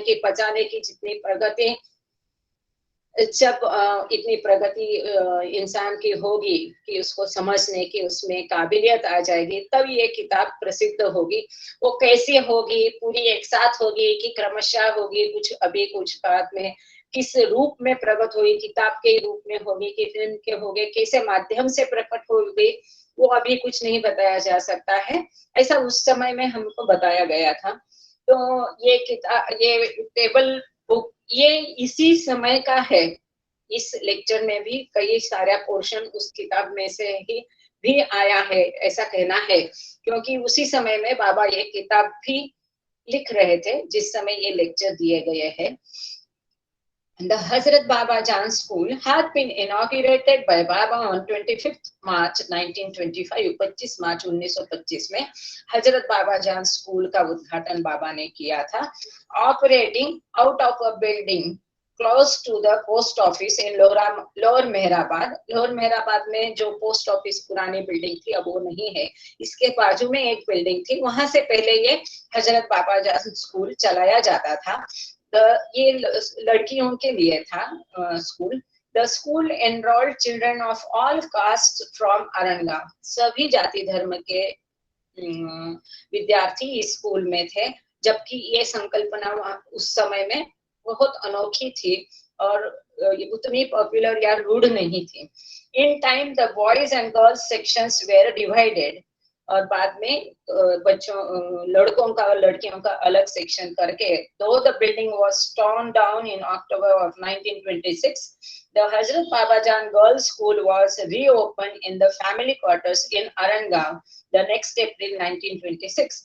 कि पचाने की जितनी प्रगति, जब इतनी प्रगति इंसान की होगी कि उसको समझने की उसमें काबिलियत आ जाएगी, तब ये किताब प्रसिद्ध होगी। वो कैसी होगी, पूरी एक साथ होगी कि क्रमशः होगी, कुछ अभी कुछ बाद में, किस रूप में प्रकट होगी, किताब के रूप में होगी कि फिल्म के होगे, कैसे माध्यम से प्रकट होगी, वो अभी कुछ नहीं बताया जा सकता है। ऐसा उस समय में हमको बताया गया था। तो ये किताब, ये टेबल बुक, ये इसी समय का है। इस लेक्चर में भी कई सारा पोर्शन उस किताब में से ही भी आया है, ऐसा कहना है, क्योंकि उसी समय में बाबा ये किताब भी लिख रहे थे जिस समय ये लेक्चर दिए गए हैं। The Hazrat Baba Jan School had been inaugurated by Baba on 25th March 1925. 25 मार्च 1925 में हजरत बाबा जान स्कूल का उद्घाटन बाबा ने किया था। Operating out of a building close to the post office in lower Mehrabad. Lower Mehrabad में जो पोस्ट ऑफिस पुरानी बिल्डिंग थी अब वो नहीं है, इसके बाजू में एक बिल्डिंग थी, वहां से पहले ये हजरत बाबा जान स्कूल चलाया जाता था। ये लड़कियों के लिए था school. The school enrolled children of all caste from Aranga. सभी जाति धर्म के विद्यार्थी इस स्कूल में थे, जबकि ये संकल्पना उस समय में बहुत अनोखी थी और उतनी पॉपुलर या रूढ़ नहीं थी। In time the boys and girls sections were divided, और बाद में बच्चों, लड़कों का और लड़कियों का अलग सेक्शन करके, दो the building was torn down in October of 1926, the Hazrat Baba Jan Girls School was reopened in the family quarters in Arangaon the next April 1926.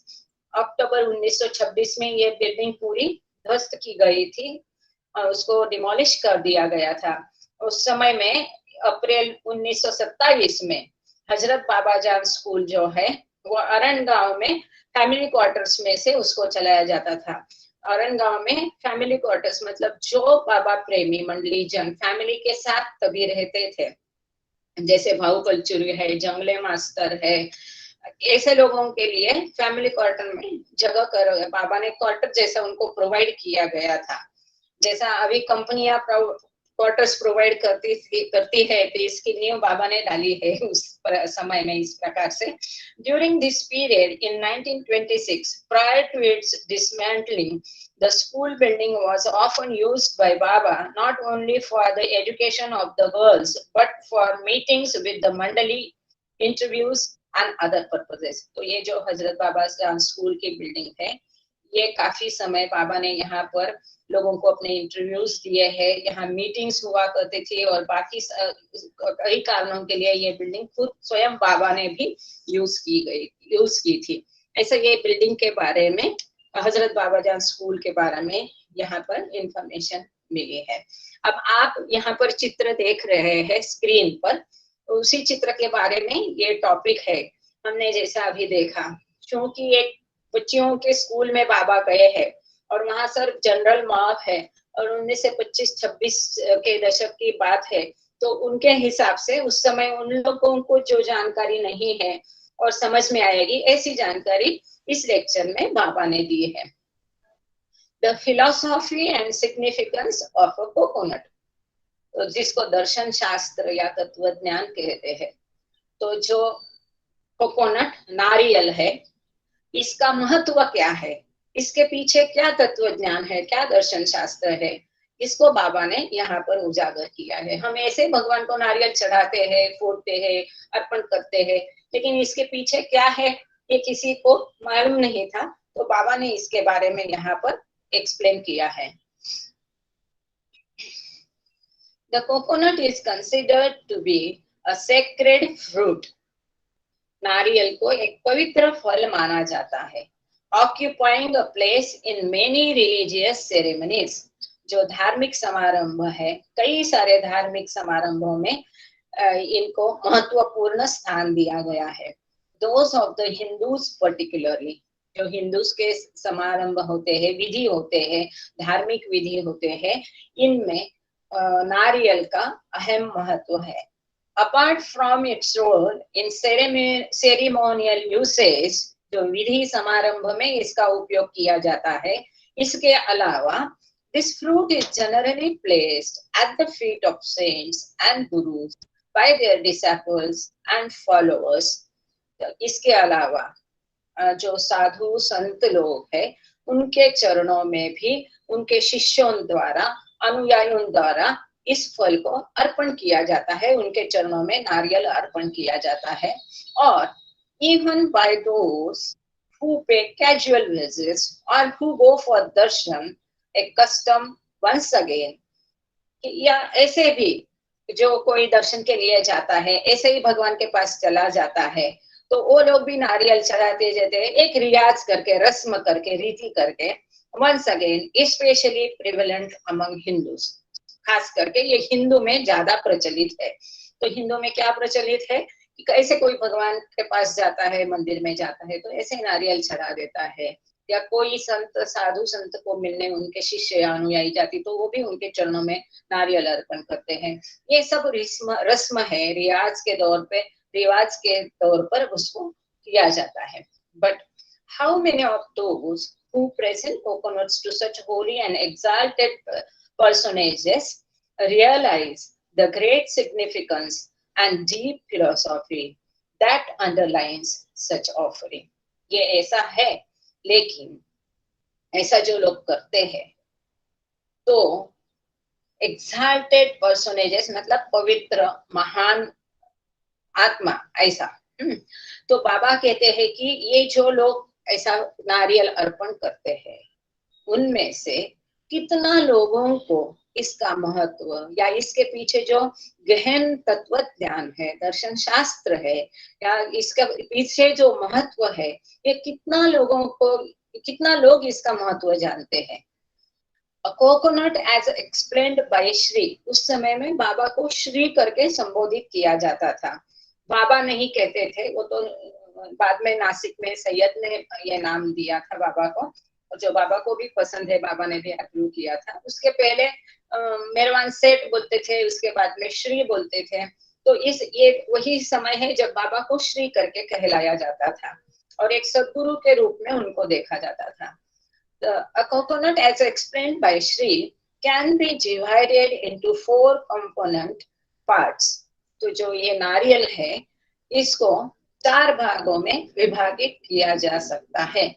अक्टूबर 1926 में ये बिल्डिंग पूरी ध्वस्त की गई थी और उसको डिमोलिश कर दिया गया था। उस समय में अप्रैल 1927 में हजरत बाबा जान स्कूल जो है वो अरण गांव में फैमिली क्वार्टर्स में से उसको चलाया जाता था। अरण गांव में फैमिली क्वार्टर्स मतलब जो बाबा प्रेमी मंडली जन फैमिली के साथ तभी रहते थे, जैसे भाऊ कल्चुरी है, जंगले मास्टर है, ऐसे लोगों के लिए फैमिली क्वार्टर में जगह कर बाबा ने क्वार्टर जैसा उनको प्रोवाइड किया गया था। जैसा अभी कंपनियां क्वार्टर्स प्रोवाइड करती है, तो इसकी नींव बाबा ने डाली है उस समय में इस प्रकार से। During this period in 1926, prior to its dismantling, the school building was often used by Baba not only for the education of the girls but for meetings with the mandali, interviews and other purposes. तो ये जो हजरत बाबा जान school की building है, ये काफी समय बाबा ने यहाँ पर लोगों को अपने इंटरव्यूज दिए हैं, यहाँ मीटिंग्स हुआ करते थे और बाकी कई कारणों के लिए ये बिल्डिंग खुद स्वयं बाबा ने भी यूज की थी। ऐसा ये बिल्डिंग के बारे में, हजरत बाबा जान स्कूल के बारे में यहाँ पर इंफॉर्मेशन मिली है। अब आप यहाँ पर चित्र देख रहे हैं स्क्रीन पर, उसी चित्र के बारे में ये टॉपिक है। हमने जैसा अभी देखा, क्योंकि एक बच्चियों के स्कूल में बाबा गए हैं और वहां सर जनरल मार्क है और 1925-26 के दशक की बात है, तो उनके हिसाब से उस समय उन लोगों को जो जानकारी नहीं है और समझ में आएगी, ऐसी जानकारी इस लेक्चर में बाबा ने दी है। The philosophy and significance of a coconut, तो जिसको दर्शन शास्त्र या तत्व ज्ञान कहते हैं। तो जो कोकोनट नारियल है, इसका महत्व क्या है, इसके पीछे क्या तत्व ज्ञान है, क्या दर्शन शास्त्र है, इसको बाबा ने यहाँ पर उजागर किया है। हम ऐसे भगवान को नारियल चढ़ाते हैं, फोड़ते हैं, अर्पण करते हैं, लेकिन इसके पीछे क्या है ये किसी को मालूम नहीं था, तो बाबा ने इसके बारे में यहाँ पर एक्सप्लेन किया है। The coconut is considered to be a sacred fruit. नारियल को एक पवित्र फल माना जाता है। Occupying a place in many religious ceremonies, जो धार्मिक समारंभ है, कई सारे धार्मिक समारंभों में इनको महत्वपूर्ण स्थान दिया गया है। Those of the Hindus particularly, जो हिंदूस के समारंभ होते हैं, विधि होते हैं, धार्मिक विधि होते हैं, इनमें नारियल का अहम महत्व है। Apart from its role in ceremonial usage, जो विधि समारंभ में इसका उपयोग किया जाता है, इसके अलावा this fruit is generally placed at the feet of saints and gurus by their disciples and followers. इसके अलावा जो साधु संत लोग हैं उनके चरणों में भी उनके शिष्यों द्वारा, अनुयायियों द्वारा इस फल को अर्पण किया जाता है, उनके चरणों में नारियल अर्पण किया जाता है। और even by those who pay casual visits or who go for darshan, a custom once again, या ऐसे भी जो कोई दर्शन के लिए जाता है, ऐसे ही भगवान के पास चला जाता है, तो वो लोग भी नारियल चढ़ाते जाते हैं, एक रियाज करके, रस्म करके, रीति करके। once again especially prevalent among Hindus, खास करके ये हिंदू में ज्यादा प्रचलित है। तो हिंदू में क्या प्रचलित है कि कैसे कोई भगवान के पास जाता है, मंदिर में जाता है, तो ऐसे नारियल चढ़ा देता है, या कोई संत, साधु संत को मिलने उनके शिष्य या अनुयायी जाती तो वो भी उनके चरणों में नारियल अर्पण करते हैं। ये सब रस्म है, रिवाज के तौर पर उसको किया जाता है। But how many of those who present coconuts to such holy and exalted personages realize the great significance and deep philosophy that underlines such offering. ये ऐसा है, लेकिन ऐसा जो लोग करते हैं तो exalted personages मतलब पवित्र, महान आत्मा, ऐसा। तो बाबा कहते हैं कि ये जो लोग ऐसा नारियल अर्पण करते हैं, उनमें से कितना लोगों को इसका महत्व या इसके पीछे जो गहन तत्व ज्ञान है, दर्शन शास्त्र है, या इसका पीछे जो महत्व है, ये कितना लोग इसका महत्व जानते हैं। Coconut as explained by Shri, उस समय में बाबा को श्री करके संबोधित किया जाता था। बाबा नहीं कहते थे, वो तो बाद में नासिक में सैयद ने ये नाम दिया था बाबा को, और जो बाबा को भी पसंद है, बाबा ने भी अप्रूव किया था। उसके पहले मेहरबान सेठ बोलते थे, उसके बाद में श्री बोलते थे। तो ये वही समय है जब बाबा को श्री करके कहलाया जाता था और एक सद्गुरु के रूप में उनको देखा जाता था। A coconut as explained by Shri can be divided into 4 component parts. तो जो ये नारियल है, इसको 4 भागों में विभाजित किया जा सकता है।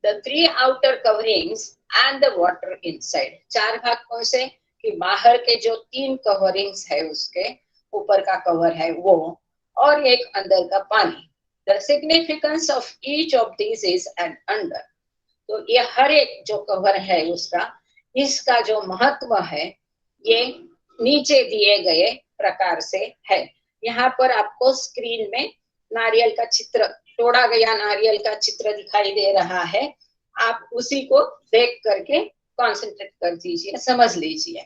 The 3 outer coverings and the water inside. 4 भाग कौन से? कि बाहर के जो 3 कवरिंग्स है, उसके ऊपर का कवर है वो, और एक अंदर का पानी। The significance of each of these is and under. तो ये हर एक जो कवर है उसका, इसका जो महत्व है, ये नीचे दिए गए प्रकार से है। यहाँ पर आपको स्क्रीन में नारियल का चित्र, तोड़ा गया नारियल का चित्र दिखाई दे रहा है। आप उसी को देख करके कॉन्सेंट्रेट कर दीजिए, समझ लीजिए।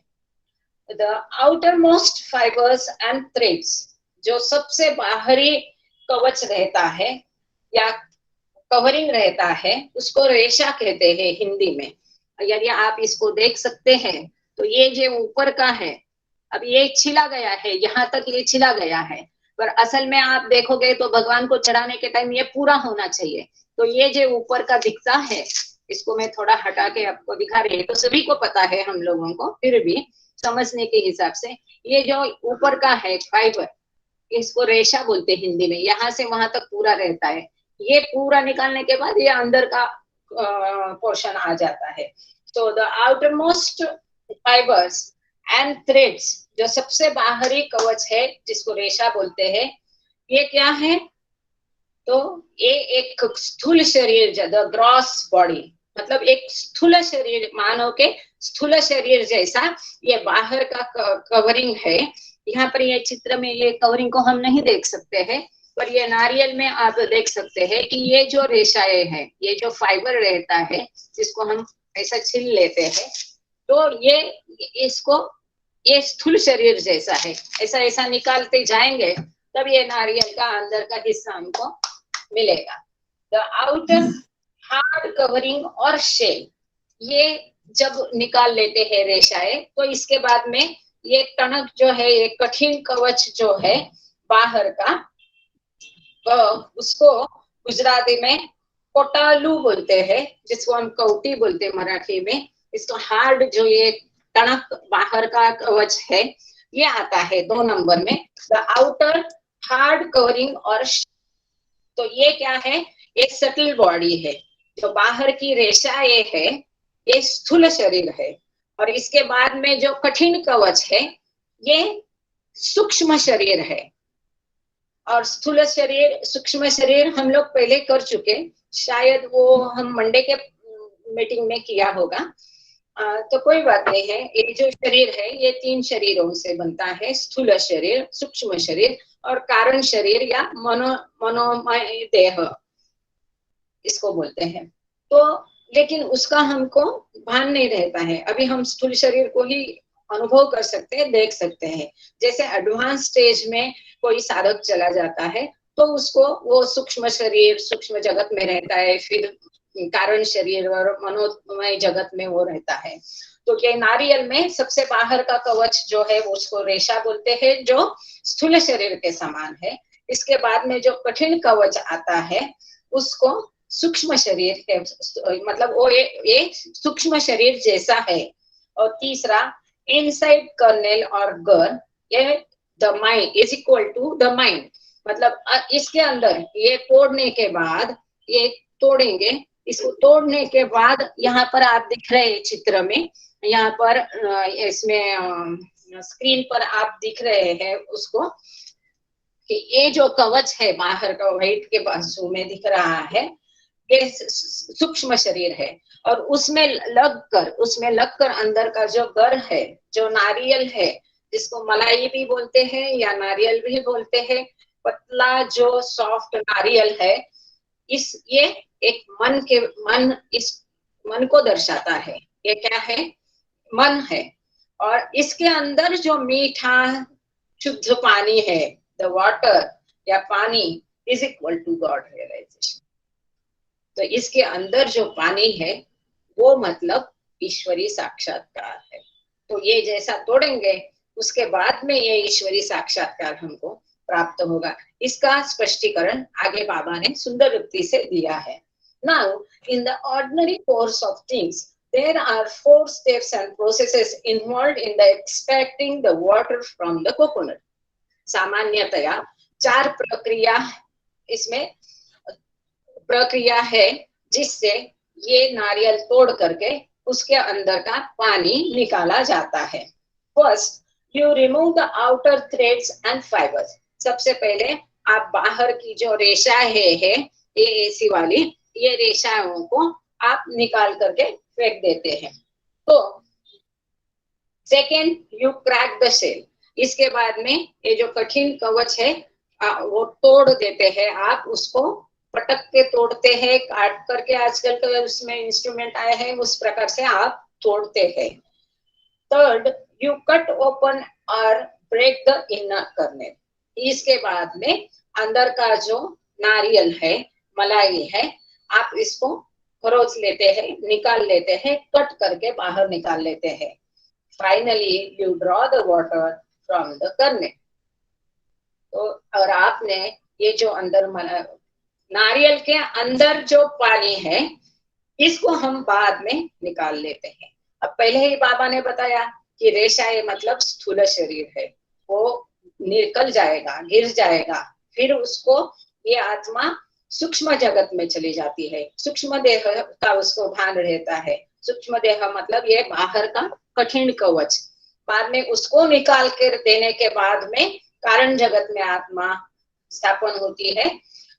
The outermost fibers and threads, जो सबसे बाहरी कवच रहता है या कवरिंग रहता है, उसको रेशा कहते हैं हिंदी में। यदि आप इसको देख सकते हैं तो ये जो ऊपर का है, अब ये छिला गया है, यहाँ तक ये छिला गया है, पर असल में आप देखोगे तो भगवान को चढ़ाने के टाइम ये पूरा होना चाहिए। तो ये जो ऊपर का दिखता है, इसको मैं थोड़ा हटा के आपको दिखा रही है, तो सभी को पता है हम लोगों को, फिर भी समझने के हिसाब से, ये जो ऊपर का है फाइबर, इसको रेशा बोलते हैं हिंदी में, यहाँ से वहां तक पूरा रहता है। ये पूरा निकालने के बाद ये अंदर का पोर्शन आ जाता है। तो the outermost fibres and threads, जो सबसे बाहरी कवच है जिसको रेशा बोलते हैं, ये क्या है? तो ये एक स्थूल शरीर, द ग्रॉस बॉडी, मतलब एक स्थूल शरीर, मानव के स्थूल शरीर जैसा ये बाहर का कवरिंग है। यहाँ पर ये चित्र में ये कवरिंग को हम नहीं देख सकते हैं, पर ये नारियल में आप देख सकते हैं कि ये जो रेशाएं हैं, ये जो फाइबर रहता है, जिसको हम ऐसा छिल लेते हैं, तो ये स्थूल शरीर जैसा है। ऐसा निकालते जाएंगे तब ये नारियल का अंदर का हिस्सा हमको मिलेगा। द आउटर हार्ड कवरिंग और शेल, ये जब निकाल लेते हैं रेशाएं, तो इसके बाद में ये टनक जो है, ये कठिन कवच जो है बाहर का, उसको गुजराती में कोटालू बोलते हैं, जिसको हम कौटी बोलते हैं मराठी में। इसका हार्ड जो ये टणक बाहर का कवच है, ये आता है 2 नंबर में, द आउटर हार्ड कवरिंग। और तो ये क्या है, एक सटल बॉडी है। जो बाहर की रेशा ये है, ये स्थूल शरीर है। और इसके बाद में जो कठिन कवच है, ये सूक्ष्म शरीर है। और स्थूल शरीर, सूक्ष्म शरीर हम लोग पहले कर चुके, शायद वो हम मंडे के मीटिंग में किया होगा। तो कोई बात नहीं है। ये जो शरीर है, ये 3 शरीरों से बनता है, स्थूल शरीर, सूक्ष्म शरीर और कारण शरीर या मनोमय देह, इसको बोलते हैं। तो लेकिन उसका हमको भान नहीं रहता है। अभी हम स्थूल शरीर को ही अनुभव कर सकते हैं, देख सकते हैं। जैसे एडवांस स्टेज में कोई साधक चला जाता है, तो उसको वो सूक्ष्म शरीर, सूक्ष्म जगत में रहता है, फिर कारण शरीर और मनोमय जगत में वो रहता है। तो ये नारियल में सबसे बाहर का कवच जो है, वो उसको रेशा बोलते हैं, जो स्थूल शरीर के समान है। इसके बाद में जो कठिन कवच आता है, उसको सूक्ष्म शरीर है, मतलब वो ये सूक्ष्म शरीर जैसा है। और तीसरा इनसाइड कर्नेल और गर, ये the mind is equal to the mind. मतलब इसके अंदर ये तोड़ने के बाद, ये तोड़ेंगे, इसको तोड़ने के बाद यहाँ पर आप दिख रहे हैं चित्र में, यहाँ पर इसमें स्क्रीन पर आप दिख रहे हैं उसको, कि ये जो कवच है बाहर का व्हाइट के बाजू में दिख रहा है, ये सूक्ष्म शरीर है। और उसमें लगकर अंदर का जो गर है, जो नारियल है, जिसको मलाई भी बोलते हैं या नारियल भी बोलते हैं, पतला जो सॉफ्ट नारियल है, ये एक इस मन को दर्शाता है। ये क्या है, मन है। और इसके अंदर जो मीठा शुद्ध पानी है, द वाटर या पानी is equal to God realisation. तो इसके अंदर जो पानी है, वो मतलब ईश्वरी साक्षात्कार है। तो ये जैसा तोड़ेंगे, उसके बाद में ये ईश्वरी साक्षात्कार हमको प्राप्त होगा। इसका स्पष्टीकरण आगे बाबा ने सुंदर युक्ति से दिया है। Now in the ordinary course of things there are 4 steps and processes involved in the extracting the water from the coconut. सामान्यतया 4 इसमें प्रक्रिया है, जिससे ये नारियल तोड़ करके उसके अंदर का पानी निकाला जाता है। First, you remove the outer threads and fibres. सबसे पहले आप बाहर की जो रेशा है ये ऐसी वाली, ये रेशाओं को आप निकाल करके फेंक देते हैं। तो second, you crack the shell. इसके बाद में ये जो कठिन कवच है, वो तोड़ देते हैं। आप उसको पटक के तोड़ते हैं, काट करके, आजकल तो उसमें इंस्ट्रूमेंट आए हैं, उस प्रकार से आप तोड़ते हैं। थर्ड, यू कट ओपन और ब्रेक द इनर कर्नेल। इसके बाद में अंदर का जो नारियल है, मलाई है, आप इसको खरोच लेते हैं, निकाल लेते हैं, कट करके बाहर निकाल लेते हैं। Finally you draw the water from the kernel. तो और आपने ये जो अंदर नारियल के अंदर जो पानी है, इसको हम बाद में निकाल लेते हैं। अब पहले ही बाबा ने बताया कि रेशा मतलब स्थूल शरीर है, वो निकल जाएगा, गिर जाएगा, फिर उसको ये आत्मा सूक्ष्म जगत में चली जाती है। सूक्ष्म देह का उसको भान रहता है। सूक्ष्म देह मतलब ये बाहर का कठिन कवच। बाद में उसको निकाल कर देने के बाद में कारण जगत में आत्मा स्थापन होती है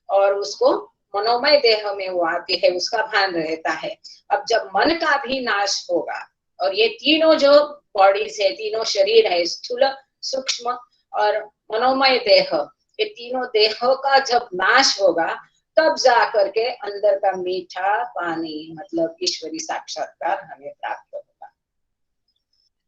और उसको मनोमय देह में वो आती है, उसका भान रहता है। अब जब मन का भी नाश होगा और ये तीनों जो बॉडीज है, तीनों शरीर है, स्थूल, सूक्ष्म और मनोमय देह, ये तीनों देहों का जब नाश होगा, तब जा करके अंदर का मीठा पानी मतलब ईश्वरी साक्षात्कार हमें प्राप्त होगा।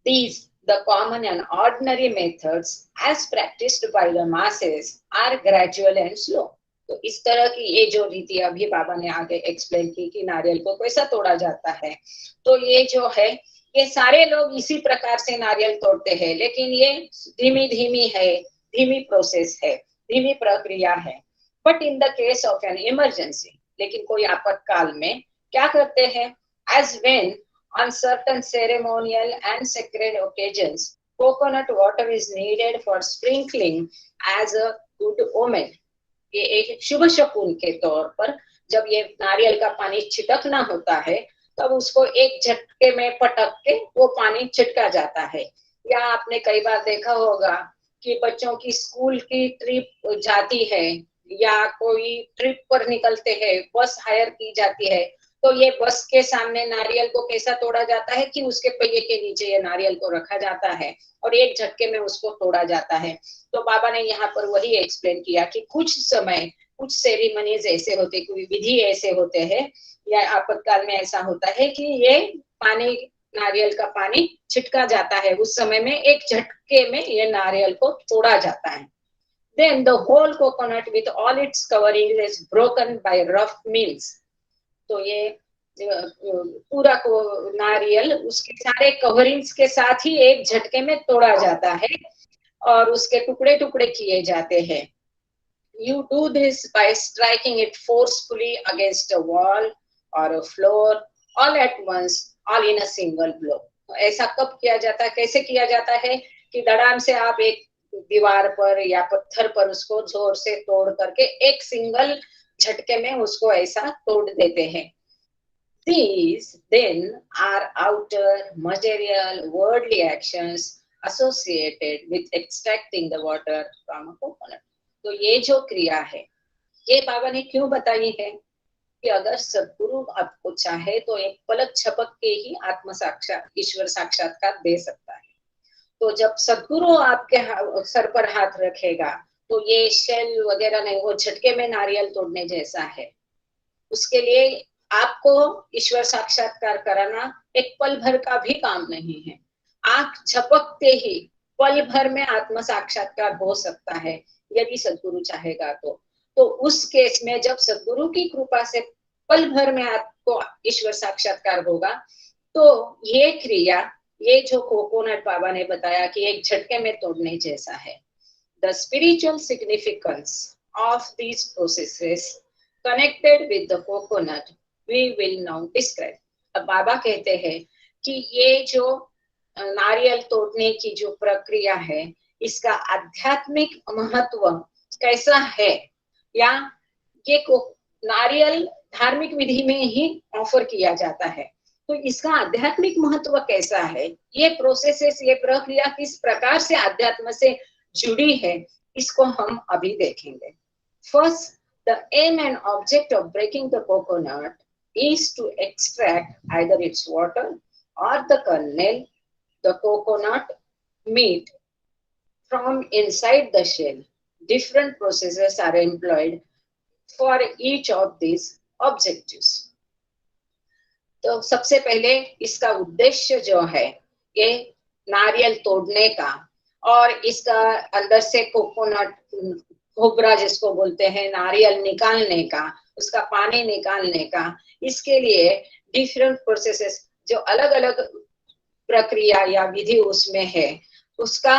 These the common and ordinary methods as practiced by the masses are gradual and slow. तो इस तरह की ये जो रीति अभी बाबा ने आगे एक्सप्लेन की कि नारियल को कैसा तोड़ा जाता है, तो ये जो है, ये सारे लोग इसी प्रकार से नारियल तोड़ते हैं, लेकिन ये धीमी धीमी है, धीमी प्रोसेस है, धीमी प्रक्रिया है। But in the case of an emergency, लेकिन कोई आपातकाल में क्या करते हैं, as when on certain ceremonial and sacred occasions coconut water is needed for sprinkling as a good omen, ये एक शुभ शकुन के तौर पर जब ये नारियल का पानी छिटकना होता है तब उसको एक झटके में पटक के वो पानी छिटका जाता है। या आपने कई बार देखा होगा कि बच्चों की स्कूल की ट्रिप जाती है या कोई ट्रिप पर निकलते हैं, बस हायर की जाती है, तो ये बस के सामने नारियल को कैसा तोड़ा जाता है कि उसके पहिए के नीचे ये नारियल को रखा जाता है और एक झटके में उसको तोड़ा जाता है। तो बाबा ने यहाँ पर वही एक्सप्लेन किया कि कुछ समय कुछ सेरेमनीज ऐसे होते, कोई विधि ऐसे होते हैं या आपातकाल में ऐसा होता है कि ये पानी, नारियल का पानी छिटका जाता है, उस समय में एक झटके में ये नारियल को तोड़ा जाता है। Then the whole coconut with all its covering is broken by rough meals. तो ये पूरा को नारियल उसके सारे कवरिंग्स के साथ ही एक झटके में तोड़ा जाता है और उसके टुकड़े टुकड़े किए जाते हैं। You do this by striking it forcefully against a wall or a floor all at once, all in a single blow. ऐसा कब किया जाता है, कैसे किया जाता है कि धड़ाम से आप एक दीवार पर या पत्थर पर उसको जोर से तोड़ करके एक सिंगल झटके में उसको ऐसा तोड़ देते हैं। These then are outer material worldly actions associated with extracting the water from a coconut. तो ये जो क्रिया है ये बाबा ने क्यों बताई है कि अगर सद्गुरु आपको चाहे तो एक पलक झपक के ही आत्म साक्षात ईश्वर साक्षात्कार दे सकता है। तो जब सद्गुरु आपके सर पर हाथ रखेगा तो ये शेल वगैरह नहीं, वो झटके में नारियल तोड़ने जैसा है। उसके लिए आपको ईश्वर साक्षात्कार कराना एक पल भर का भी काम नहीं है। आंख झपकते ही पल भर में आत्म साक्षात्कार हो सकता है यदि सद्गुरु चाहेगा तो उस केस में जब सद्गुरु की कृपा से पल भर में आपको ईश्वर साक्षात्कार होगा तो ये क्रिया, ये जो कोकोनट बाबा ने बताया कि एक झटके में तोड़ने जैसा है। The spiritual significance of these processes connected with the coconut we will now describe. अब बाबा कहते हैं कि ये जो नारियल तोड़ने की जो प्रक्रिया है इसका आध्यात्मिक महत्व कैसा है, या ये नारियल धार्मिक विधि में ही ऑफर किया जाता है तो इसका आध्यात्मिक महत्व कैसा है, ये प्रोसेसेस, ये प्रक्रिया किस प्रकार से आध्यात्म से जुड़ी है, इसको हम अभी देखेंगे। First, the aim and object of breaking the coconut is to extract either its water or the kernel, the coconut meat from inside the shell. Different processes are employed for each of these objectives. तो सबसे पहले इसका उद्देश्य जो है ये नारियल तोड़ने का और इसका अंदर से कोकोनट खोबरा जिसको बोलते हैं नारियल निकालने का, उसका पानी निकालने का, इसके लिए डिफरेंट प्रोसेसेस जो अलग अलग प्रक्रिया या विधि उसमें है उसका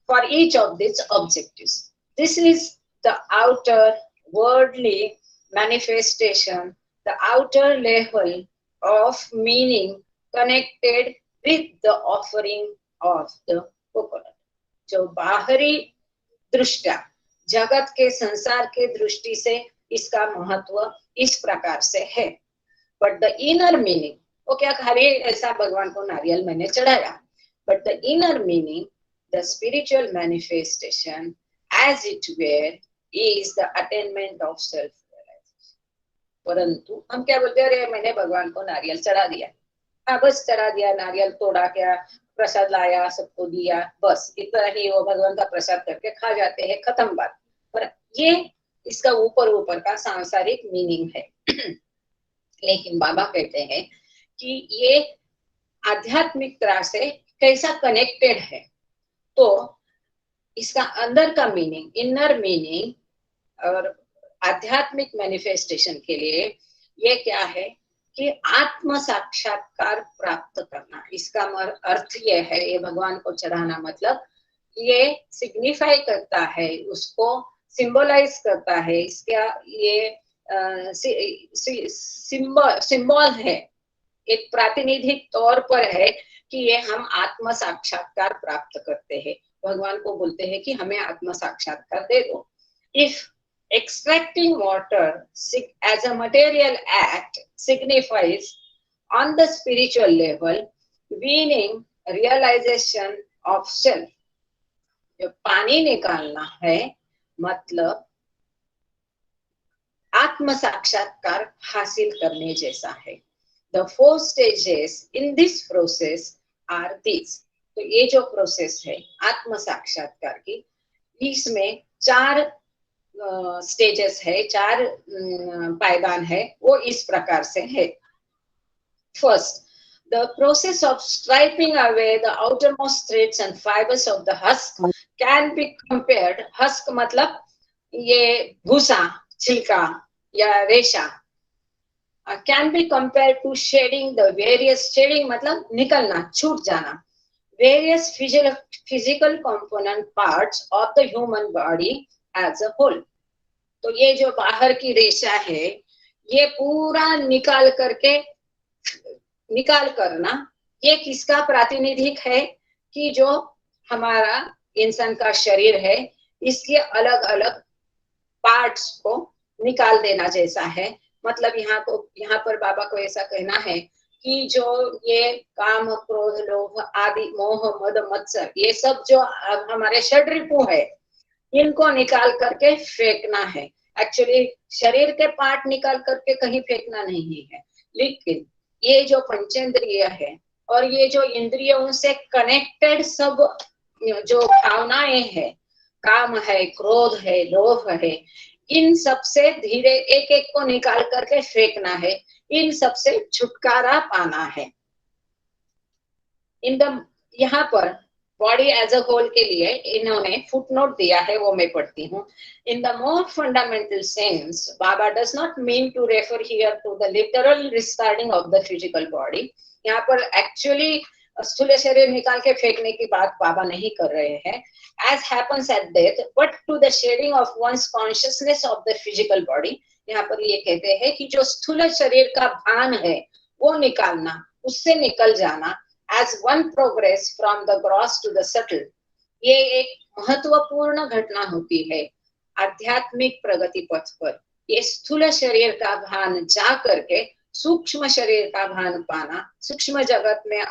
for each of these objectives. This is the outer worldly manifestation, the outer level of meaning connected with the offering of the coconut. जो बाहरी दृष्टि जगत के संसार के दृष्टि से इसका महत्व इस प्रकार से है, but the inner meaning, वो क्या खाली ऐसा भगवान को नारियल मैंने चढ़ाया, but the inner meaning, the spiritual manifestation as it were is the attainment of self realization. परंतु हम क्या बोलते हैं, अरे मैंने भगवान को नारियल चढ़ा दिया, हाँ बस चढ़ा दिया, नारियल तोड़ा, क्या प्रसाद लाया, सबको दिया, बस इतना ही, वो भगवान का प्रसाद करके खा जाते हैं, खत्म बात। पर ये इसका ऊपर ऊपर का सांसारिक मीनिंग है। लेकिन बाबा कहते हैं कि ये आध्यात्मिक तरह से कैसा कनेक्टेड है, तो इसका अंदर का मीनिंग, इनर मीनिंग और आध्यात्मिक मैनिफेस्टेशन के लिए ये क्या है कि आत्म साक्षात्कार प्राप्त करना। इसका अर्थ ये है, ये भगवान को चढ़ाना मतलब ये सिग्निफाई करता है, उसको सिंबलाइज करता है, इसका ये सिंबल है, एक प्रातिनिधिक तौर पर है कि ये हम आत्म साक्षात्कार प्राप्त करते हैं। भगवान को बोलते हैं कि हमें आत्म साक्षात्कार दे दो। If extracting water as a material act signifies on the spiritual level winning realization of self, जो पानी निकालना है मतलब आत्म साक्षात्कार हासिल करने जैसा है। The 4 stages in this process are these. तो ये जो प्रोसेस है आत्म साक्षात्कार की, इसमें 4 स्टेजेस है, 4 पायदान है, वो इस प्रकार से है। First, the process of stripping away the outermost threads and fibers of the husk can be compared, husk मतलब ये भूसा, छिलका या रेशा, can be compared to shedding the various, shedding मतलब निकलना, छूट जाना, various physical component parts of the human body as a whole। तो ये जो बाहर की रेशा है ये पूरा निकाल करना, ये किसका प्रातिनिधिक है कि जो हमारा इंसान का शरीर है इसके अलग अलग पार्ट्स को निकाल देना जैसा है। मतलब यहाँ पर बाबा को ऐसा कहना है कि जो ये काम, क्रोध, लोभ आदि, मोह, मद, मत्सर, ये सब जो हमारे षड्रिपु है इनको निकाल करके फेंकना है। एक्चुअली शरीर के पार्ट निकाल करके कहीं फेंकना नहीं है, लेकिन ये जो पंचेंद्रिय है और ये जो इंद्रियों से कनेक्टेड सब जो भावनाएं है, काम है, क्रोध है, लोभ है, इन सब से धीरे एक एक को निकाल करके फेंकना है, इन सब से छुटकारा पाना है। यहाँ पर बॉडी एज अ होल के लिए इन्होंने फुटनोट दिया है, वो मैं पढ़ती हूँ। In the more fundamental sense, Baba does not mean to refer here to the literal discarding of the physical body. यहाँ पर एक्चुअली स्थूल शरीर निकाल के फेंकने की बात बाबा नहीं कर रहे हैं, as happens at death, but to the shedding of one's consciousness of the physical body। यहाँ पर ये कहते हैं कि जो स्थूल शरीर का भान है वो निकालना, उससे निकल जाना, as one progress from the gross to the subtle। ये एक महत्वपूर्ण घटना होती है आध्यात्मिक प्रगति पथ पर। ये स्थूल शरीर का भान जा करके सूक्ष्म शरीर का भान पाना, सूक्ष्म जगत में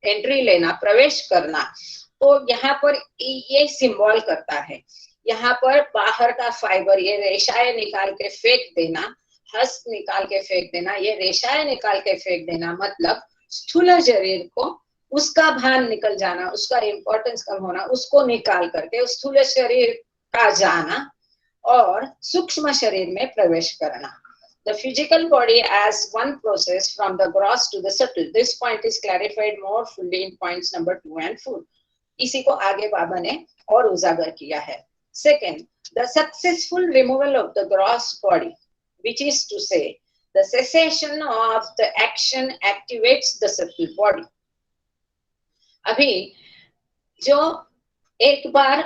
एंट्री लेना, प्रवेश करना। तो यहाँ पर ये सिंबल करता है, यहाँ पर बाहर का फाइबर, ये रेशाएं निकाल के फेंक देना, हस्त निकाल के फेंक देना, ये रेशाएं निकाल के फेंक देना, मतलब स्थूल शरीर को उसका भान निकल जाना, उसका इंपॉर्टेंस कम होना, उसको निकाल करके स्थूल शरीर का जाना और सूक्ष्म शरीर में प्रवेश करना। The physical body as one process from the gross to the subtle. This point is clarified more fully in points number 2 and 4. इसी को आगे बाबा ने और उजागर किया है। Second, the successful removal of the gross body, which is to say, the cessation of the action activates the subtle body। अभी जो एक बार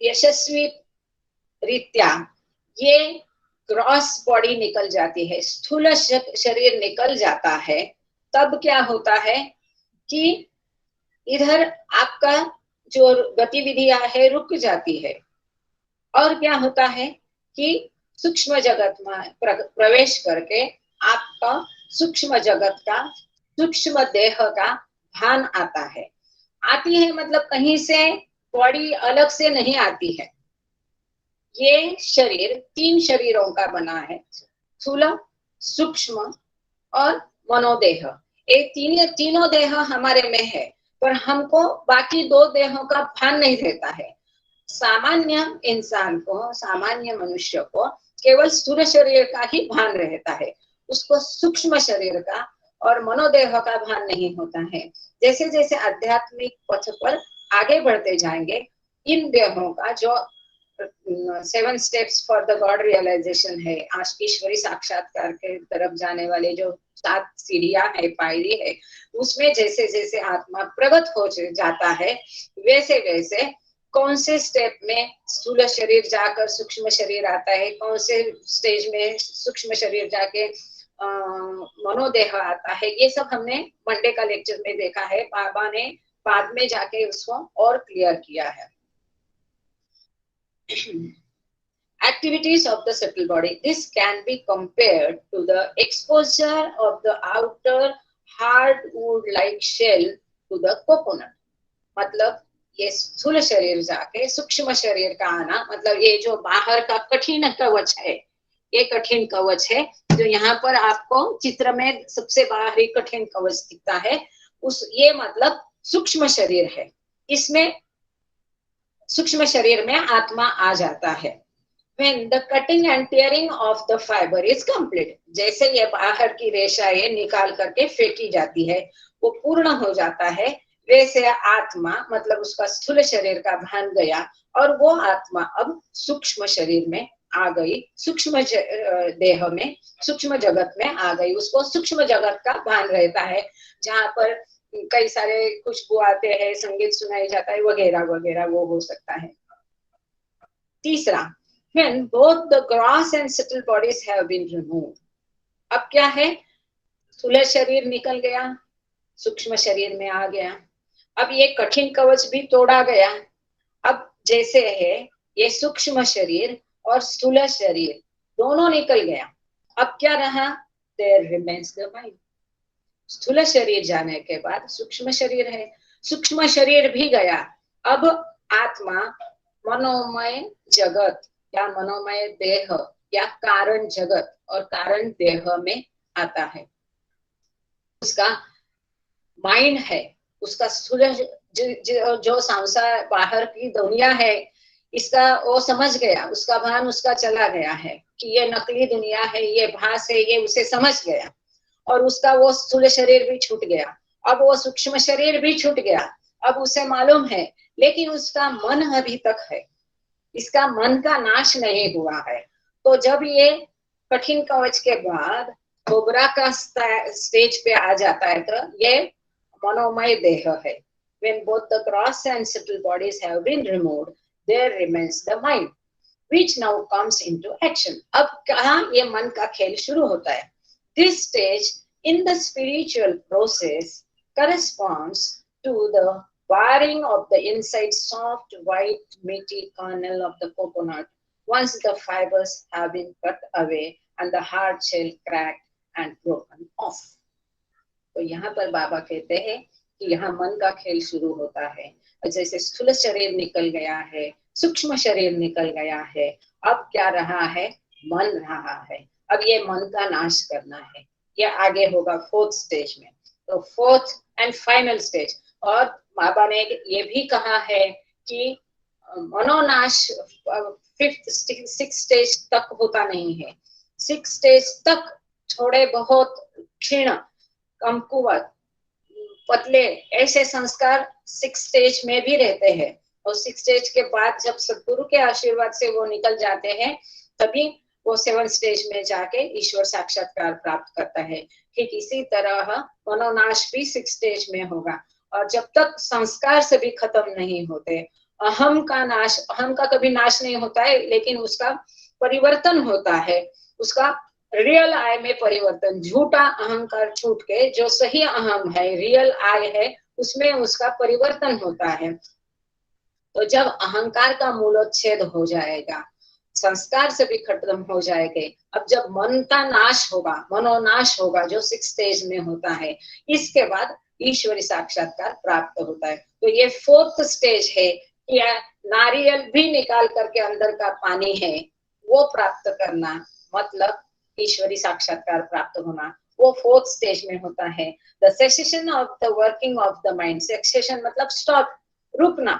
यशस्वी रीत्या ये ग्रॉस बॉडी निकल जाती है, स्थूल शरीर निकल जाता है, तब क्या होता है कि इधर आपका जो गतिविधियां है रुक जाती है और क्या होता है कि सूक्ष्म जगत में प्रवेश करके आपका सूक्ष्म जगत का, सूक्ष्म देह का भान आता है। आती है मतलब कहीं से बॉडी अलग से नहीं आती है। ये शरीर 3 शरीरों का बना है, स्थूल, सूक्ष्म और मनोदेह। ये तीनों देह हमारे में है, पर हमको बाकी 2 देहों का भान नहीं रहता है। सामान्य इंसान को, सामान्य मनुष्य को केवल स्थूल शरीर का ही भान रहता है, उसको सूक्ष्म शरीर का और मनोदेह का भान नहीं होता है। जैसे जैसे आध्यात्मिक पथ पर आगे बढ़ते जाएंगे, इन देहों का जो 7 steps for the God realization है, ईश्वरी साक्षात्कार के तरफ जाने वाले जो 7 सीढ़ियां है, पायरी है, उसमें जैसे जैसे आत्मा प्रगत हो जाता है, वैसे वैसे कौन से स्टेप में स्थूल शरीर जाकर सूक्ष्म शरीर आता है, कौन से स्टेज में सूक्ष्म शरीर जाके मनोदेह आता है, ये सब हमने मंडे का लेक्चर में देखा है। बाबा ने बाद में जाके उसको और क्लियर किया है। Activities of the subtle body. This can be compared to the exposure of the outer hardwood-like shell to the coconut. मतलब ये स्थूल शरीर जाके सूक्ष्म शरीर का आना, मतलब ये जो बाहर का कठिन कवच है, ये कठिन कवच है जो यहाँ पर आपको चित्र में सबसे बाहरी कठिन कवच दिखता है, उस ये मतलब सूक्ष्म शरीर है। इसमें सूक्ष्म शरीर में आत्मा आ जाता है। When the cutting and tearing of the fiber is complete, जैसे ये बाहर की रेशा ये निकाल करके फेंकी जाती है, वो पूर्ण हो जाता है, वैसे आत्मा मतलब उसका स्थूल शरीर का भान गया और वो आत्मा अब सूक्ष्म शरीर में आ गई, सूक्ष्म देह में, सूक्ष्म जगत में आ गई। उसको सूक्ष्म जगत का भान रहता है, जहाँ पर कई सारे खुशबू आते हैं, संगीत सुनाई जाता है, वगैरह वगैरह, वो हो सकता है। तीसरा, when both the gross and subtle bodies have been removed, अब क्या है, स्थूल शरीर निकल गया, सूक्ष्म शरीर में आ गया, अब ये कठिन कवच भी तोड़ा गया। अब जैसे है ये सूक्ष्म शरीर और स्थूल शरीर दोनों निकल गया, अब क्या रहा, there remains the mind. स्थूल शरीर जाने के बाद सूक्ष्म शरीर है, सूक्ष्म शरीर भी गया, अब आत्मा मनोमय जगत या मनोमय देह या कारण जगत और कारण देह में आता है। उसका माइंड है, उसका स्थूल जो संसार बाहर की दुनिया है, इसका वो समझ गया, उसका भान उसका चला गया है कि ये नकली दुनिया है, ये भास है, ये उसे समझ गया और उसका वो स्थूल शरीर भी छूट गया, अब वो सूक्ष्म शरीर भी छूट गया, अब उसे मालूम है, लेकिन उसका मन अभी तक है, इसका मन का नाश नहीं हुआ है। तो जब ये कठिन कवच के बाद कोबरा का स्टेज पे आ जाता है तो ये मनोमय देह है। When both the gross and subtle bodies have been removed, there remains the mind, which now comes into action. अब कहाँ ये मन का खेल शुरू होता है। This stage in the spiritual process corresponds to the baring of the inside soft white meaty kernel of the coconut once the fibers have been cut away and the hard shell cracked and broken off. तो यहाँ पर बाबा कहते हैं कि यहाँ मन का खेल शुरू होता है, जैसे स्थूल शरीर निकल गया है, सूक्ष्म शरीर निकल गया है, अब क्या रहा है, मन रहा है। अब ये मन का नाश करना है, ये आगे होगा फोर्थ स्टेज में। तो फोर्थ एंड फाइनल स्टेज, और बाबा ने ये भी कहा है कि मनोनाश फिफ्थ सिक्स स्टेज तक होता नहीं है, सिक्स स्टेज तक थोड़े बहुत क्षीण कमकुवत पतले ऐसे संस्कार सिक्स स्टेज में भी रहते हैं, और सिक्स स्टेज के बाद जब सद्गुरु के आशीर्वाद से वो निकल जाते हैं तभी वो सेवन स्टेज में जाके ईश्वर साक्षात्कार प्राप्त करता है। ठीक इसी तरह मनोनाश भी सिक्स स्टेज में होगा, और जब तक संस्कार से भी खत्म नहीं होते, अहम का नाश, अहम का कभी नाश नहीं होता है, लेकिन उसका परिवर्तन होता है, उसका रियल आय में परिवर्तन, झूठा अहंकार छूट के जो सही अहम है, रियल आय है, उसमें उसका परिवर्तन होता है। तो जब अहंकार का मूलोच्छेद हो जाएगा, संस्कार से भी खत्म हो जाएंगे, अब जब मन का नाश होगा, मनोनाश होगा, जो सिक्स स्टेज में होता है, इसके बाद ईश्वरी साक्षात्कार प्राप्त होता है। तो ये फोर्थ स्टेज है कि नारियल भी निकाल करके अंदर का पानी है वो प्राप्त करना, मतलब ईश्वरी साक्षात्कार प्राप्त होना, वो फोर्थ स्टेज में होता है। The cessation of the working of the mind, cessation मतलब स्टॉप, रुकना,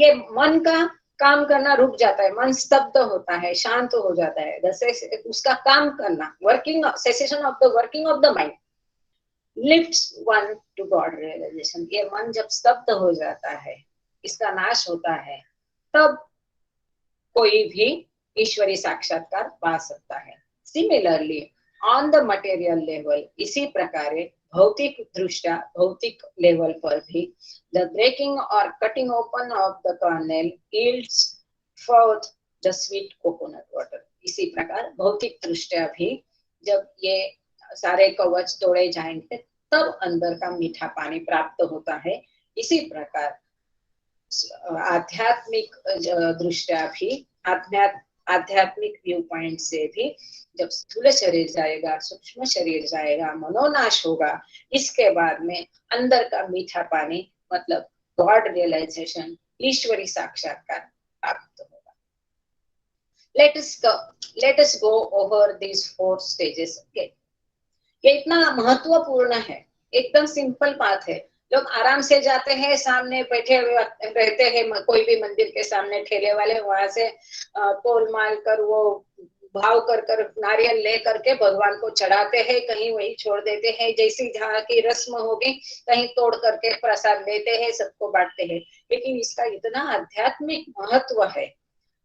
ये मन का काम करना रुक जाता है, मन स्तब्ध होता है, शांत हो जाता है, उसका काम करना, working, cessation of the working of the mind lifts one to God realization. ये मन जब स्तब्ध हो जाता है, इसका नाश होता है, तब कोई भी ईश्वरी साक्षात्कार पा सकता है। Similarly on the material level, इसी प्रकार भौतिक दृष्टया, भौतिक लेवल पर भी द ब्रेकिंग और cutting open of the kernel yields forth the sweet coconut water. इसी प्रकार भौतिक दृष्टया भी जब ये सारे कवच तोड़े जाएंगे तब अंदर का मीठा पानी प्राप्त होता है। इसी प्रकार आध्यात्मिक दृष्टया भी आध्यात्मिक व्यू पॉइंट से भी जब स्थूल शरीर जाएगा, सूक्ष्म शरीर जाएगा, मनोनाश होगा, इसके बाद में अंदर का मीठा पानी मतलब गॉड रियलाइजेशन, ईश्वरी साक्षात्कार प्राप्त होगा। Let us go over this 4 stages again. ये इतना महत्वपूर्ण है, एकदम सिंपल बात है। लोग आराम से जाते हैं, सामने बैठे हुए रहते हैं कोई भी मंदिर के सामने ठेले वाले, वहां से तोल माल कर वो भाव कर कर नारियल ले करके भगवान को चढ़ाते हैं, कहीं वही छोड़ देते हैं, जैसी जहाँ की रस्म होगी कहीं तोड़ करके प्रसाद लेते हैं, सबको बांटते हैं। लेकिन इसका इतना आध्यात्मिक महत्व है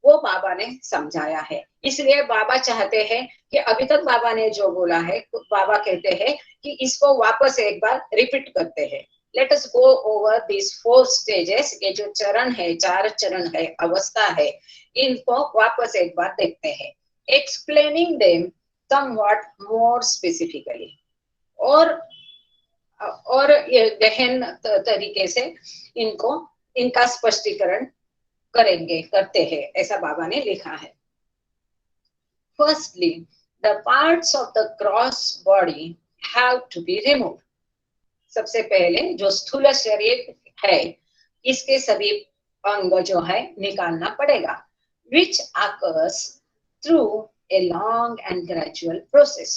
वो बाबा ने समझाया है। इसलिए बाबा चाहते हैं कि अभी तक बाबा ने जो बोला है, बाबा कहते हैं कि इसको वापस एक बार रिपीट करते हैं। Let us go over this 4 stages. ये जो चरण है, 4 चरण है, अवस्था है, इनको वापस एक बार देखते हैं। Explaining them somewhat more specifically, और ये गहन तरीके से इनका स्पष्टीकरण करते हैं, ऐसा बाबा ने लिखा है। Firstly the parts of the gross body have to be removed. सबसे पहले जो स्थूल शरीर है, इसके सभी अंग जो है निकालना पड़ेगा। विच occurs through a long and gradual process.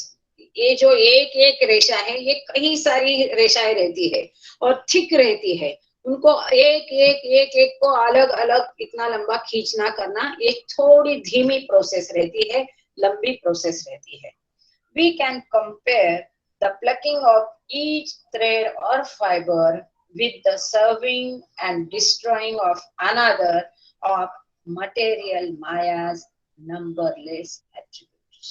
ये जो एक एक रेशा है, ये कई सारी रेशाएं रहती है और थिक रहती है, उनको एक को अलग अलग इतना लंबा खींचना करना, एक थोड़ी धीमी प्रोसेस रहती है, लंबी प्रोसेस रहती है। We can compare the plucking of each thread or fiber with the serving and destroying of another of material Maya's numberless attributes।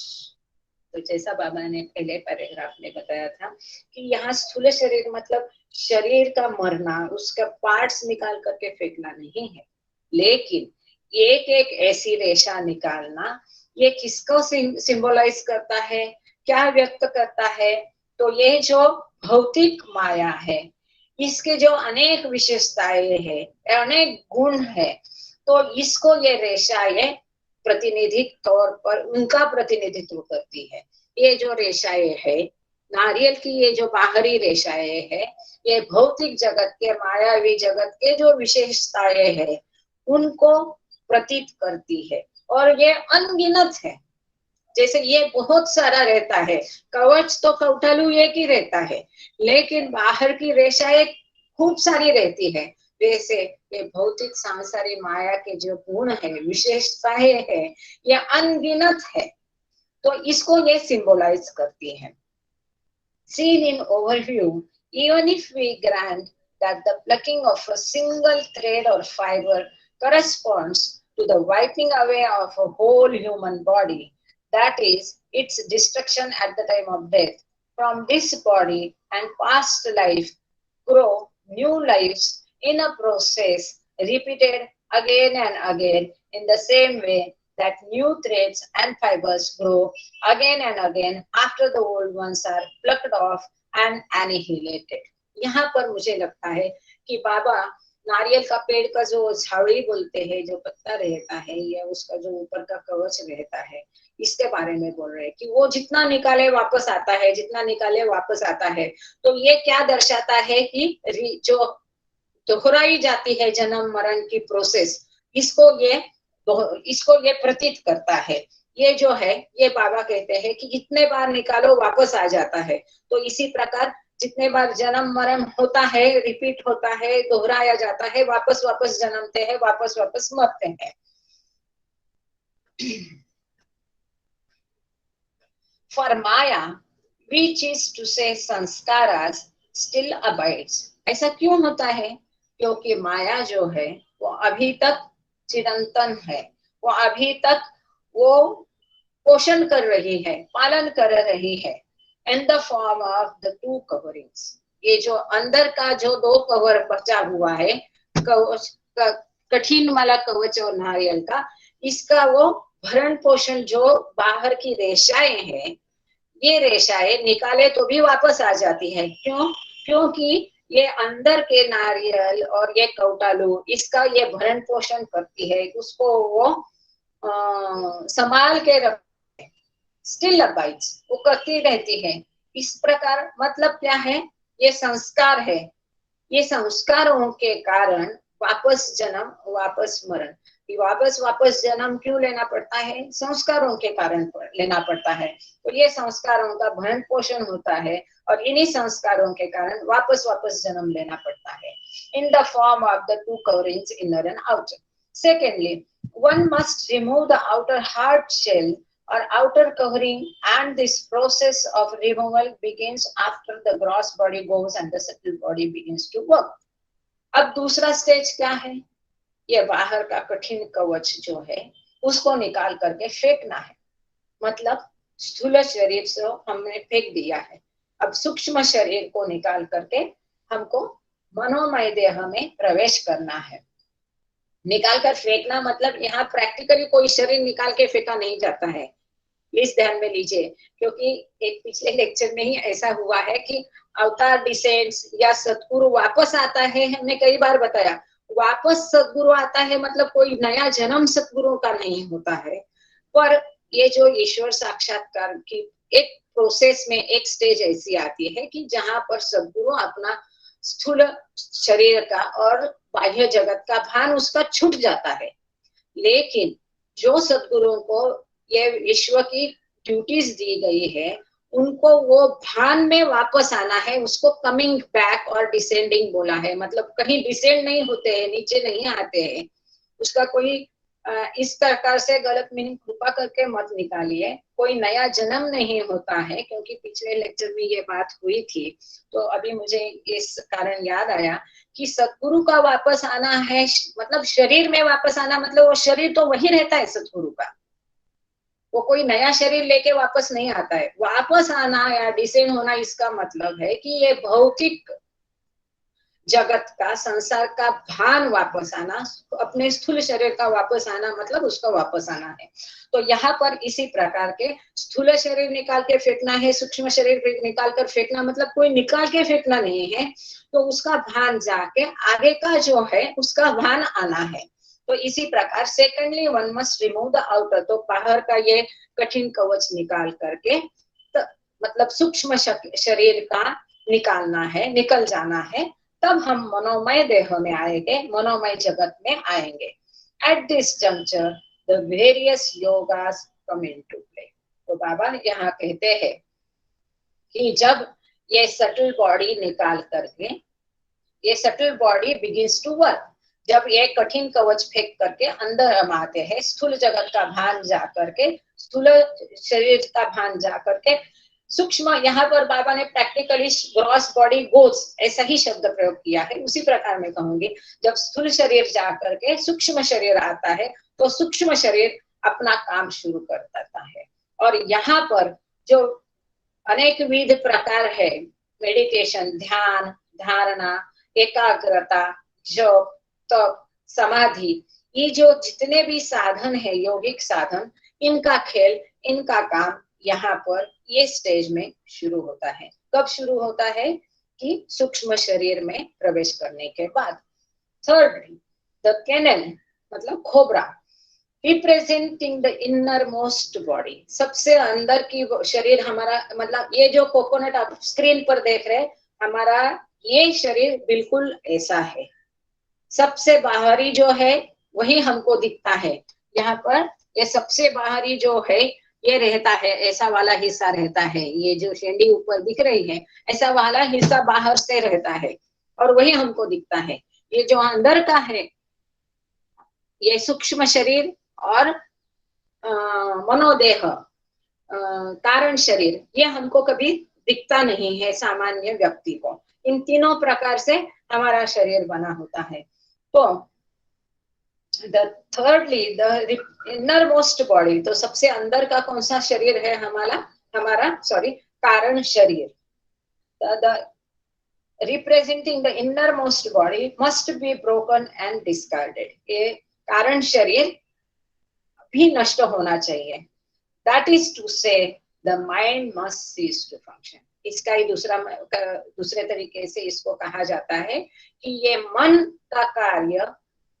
तो जैसा बाबा ने पहले पैराग्राफ में बताया था कि यहाँ स्थूल शरीर मतलब शरीर का मरना, उसका पार्ट्स निकाल करके फेंकना नहीं है, लेकिन एक एक ऐसी रेशा निकालना, ये किसको सिंबलाइज करता है, क्या व्यक्त करता है? तो ये जो भौतिक माया है, इसके जो अनेक विशेषताएं है, अनेक गुण है, तो इसको ये रेशाएं प्रतिनिधि तौर पर उनका प्रतिनिधित्व करती है। ये जो रेशाएं है, नारियल की ये जो बाहरी रेशाएं है, ये भौतिक जगत के, मायावी जगत के जो विशेषताएं है, उनको प्रतीत करती है, और ये अनगिनत है। जैसे ये बहुत सारा रहता है, कवच तो कौटालू एक ही रहता है, लेकिन बाहर की रेशाएं खूब सारी रहती है। वैसे ये भौतिक सांसारिक माया के जो गुण है, विशेषताएं है, ये अनगिनत है, तो इसको ये सिंबलाइज करती है। Seen in overview, even if we grant that the plucking of a single thread or fiber corresponds to the wiping away of a whole human body, that is, its destruction at the time of death, from this body and past life grow new lives in a process repeated again and again in the same way that new threads and fibers grow again and again after the old ones are plucked off and annihilated। यहाँ पर मुझे लगता है कि बाबा नारियल का पेड़ का जो झाड़ी बोलते हैं, जो पत्ता रहता है या उसका जो ऊपर का कवच रहता है, इसके बारे में बोल रहे हैं कि वो जितना निकाले वापस आता है, जितना निकाले वापस आता है। तो ये क्या दर्शाता है कि जो दोहराई जाती है जन्म मरण की प्रोसेस, इसको ये प्रतीत करता है। ये जो है, ये बाबा कहते हैं कि जितने बार निकालो वापस आ जाता है। तो इसी प्रकार जितने बार जन्म मरण होता है, रिपीट होता है, दोहराया जाता है, वापस वापस जन्मते हैं, वापस वापस मरते हैं। For Maya, which is to say sanskaras, still abides। ऐसा क्यों होता है? क्योंकि माया जो है वो अभी तक चिरंतन है, वो अभी तक वो पोषण कर रही है, पालन कर रही है। in the form of the two coverings. ये जो अंदर का जो दो कवर बचा हुआ है, कवच कठिन वाला कवच और नारियल का, इसका वो भरण पोषण जो बाहर की रेशाएं हैं, ये रेशाएं निकाले तो भी वापस आ जाती है। क्यों? क्योंकि ये अंदर के नारियल और ये कौटालू इसका ये भरण पोषण करती है, उसको वो संभाल के रख, स्टिल अबाइड्स, वो करती रहती है। इस प्रकार मतलब क्या है? ये संस्कार है। ये संस्कारों के कारण वापस जन्म, वापस मरण। वापस जन्म क्यों लेना पड़ता है? संस्कारों के कारण लेना पड़ता है। तो ये संस्कारों का भरण पोषण होता है और इन्हीं संस्कारों के कारण वापस जन्म लेना पड़ता है। In the form of the two coverings, inner and outer. Secondly, one must remove the outer hard shell or outer covering, and this process of removal begins after the gross body goes and the subtle body begins to work. अब दूसरा stage क्या है? ये बाहर का कठिन कवच जो है उसको निकाल करके फेंकना है। मतलब स्थूल शरीर से हमने फेंक दिया है, अब सूक्ष्म शरीर को निकाल करके हमको मनोमय देह में प्रवेश करना है। निकाल कर फेंकना मतलब यहाँ प्रैक्टिकली कोई शरीर निकाल के फेंका नहीं जाता है, प्लीज ध्यान में लीजिए, क्योंकि एक पिछले लेक्चर में ही ऐसा हुआ है कि अवतार डिसेंड्स या सतगुरु वापस आता है। हमने कई बार बताया, वापस सतगुरु आता है मतलब कोई नया जन्म सतगुरु का नहीं होता है, पर ये जो ईश्वर साक्षात्कार की एक प्रोसेस में एक स्टेज ऐसी आती है कि जहां पर सतगुरु अपना स्थूल शरीर का और बाह्य जगत का भान उसका छूट जाता है। लेकिन जो सतगुरुओं को ये विश्व की ड्यूटीज दी गई है, उनको वो भान में वापस आना है, उसको कमिंग बैक और डिसेंडिंग बोला है। मतलब कहीं डिसेंड नहीं होते हैं, नीचे नहीं आते हैं, उसका कोई इस प्रकार से गलत मीनिंग कृपा करके मत निकालिए। कोई नया जन्म नहीं होता है, क्योंकि पिछले लेक्चर में ये बात हुई थी, तो अभी मुझे इस कारण याद आया कि सतगुरु का वापस आना है मतलब शरीर में वापस आना, मतलब वो शरीर तो वही रहता है सतगुरु का, वो कोई नया शरीर लेके वापस नहीं आता है। वापस आना या डिसेंड होना इसका मतलब है कि ये भौतिक जगत का, संसार का भान वापस आना, अपने स्थूल शरीर का वापस आना, मतलब उसका वापस आना है। तो यहाँ पर इसी प्रकार के स्थूल शरीर निकाल के फेंकना है, सूक्ष्म शरीर निकाल कर फेंकना, मतलब कोई निकाल के फेंकना नहीं है, तो उसका भान जाके आगे का जो है उसका भान आना है। तो इसी प्रकार secondly one must remove the outer, तो बाहर का ये कठिन कवच निकाल करके मतलब सूक्ष्म शरीर का निकालना है, निकल जाना है, तब हम मनोमय देह में आएंगे, मनोमय जगत में आएंगे। At this juncture the various yogas come into play. तो बाबा यहाँ कहते हैं कि जब ये सटल बॉडी निकाल करके, ये subtle body begins to work, जब ये कठिन कवच फेंक करके अंदर हम आते हैं, स्थूल जगत का भान जा करके, स्थूल शरीर का भान जा करके सूक्ष्म, यहाँ पर बाबा ने प्रैक्टिकली ग्रॉस बॉडी गोज ऐसा ही शब्द प्रयोग किया है, उसी प्रकार में कहूंगी। जब स्थूल शरीर जा करके सूक्ष्म शरीर आता है, तो सूक्ष्म शरीर अपना काम शुरू कर देता है। और यहाँ पर जो अनेक विध प्रकार है, मेडिटेशन, ध्यान, धारणा, एकाग्रता, जप, तप, समाधि, ये जो जितने भी साधन है, यौगिक साधन, इनका खेल, इनका काम यहाँ पर ये स्टेज में शुरू होता है। कब शुरू होता है? कि सूक्ष्म शरीर में प्रवेश करने के बाद। थर्डली द कैनल मतलब खोबरा, representing the inner most body, सबसे अंदर की शरीर हमारा, मतलब ये जो कोकोनट आप स्क्रीन पर देख रहे हैं, हमारा ये शरीर बिल्कुल ऐसा है। सबसे बाहरी जो है वही हमको दिखता है। यहाँ पर ये सबसे बाहरी जो है ये रहता है, ऐसा वाला हिस्सा रहता है, ये जो शेंडी ऊपर दिख रही है, ऐसा वाला हिस्सा बाहर से रहता है और वही हमको दिखता है। ये जो अंदर का है, ये सूक्ष्म शरीर और मनोदेह, कारण शरीर, ये हमको कभी दिखता नहीं है सामान्य व्यक्ति को। इन तीनों प्रकार से हमारा शरीर बना होता है। तो thirdly the innermost body, तो सबसे अंदर का कौन सा शरीर है हमारा, सॉरी, कारण शरीर, the representing the innermost body must be broken and discarded. ये कारण शरीर भी नष्ट होना चाहिए. That is to say, the mind must cease to function. इसका ही दूसरे तरीके से इसको कहा जाता है कि ये मन का कार्य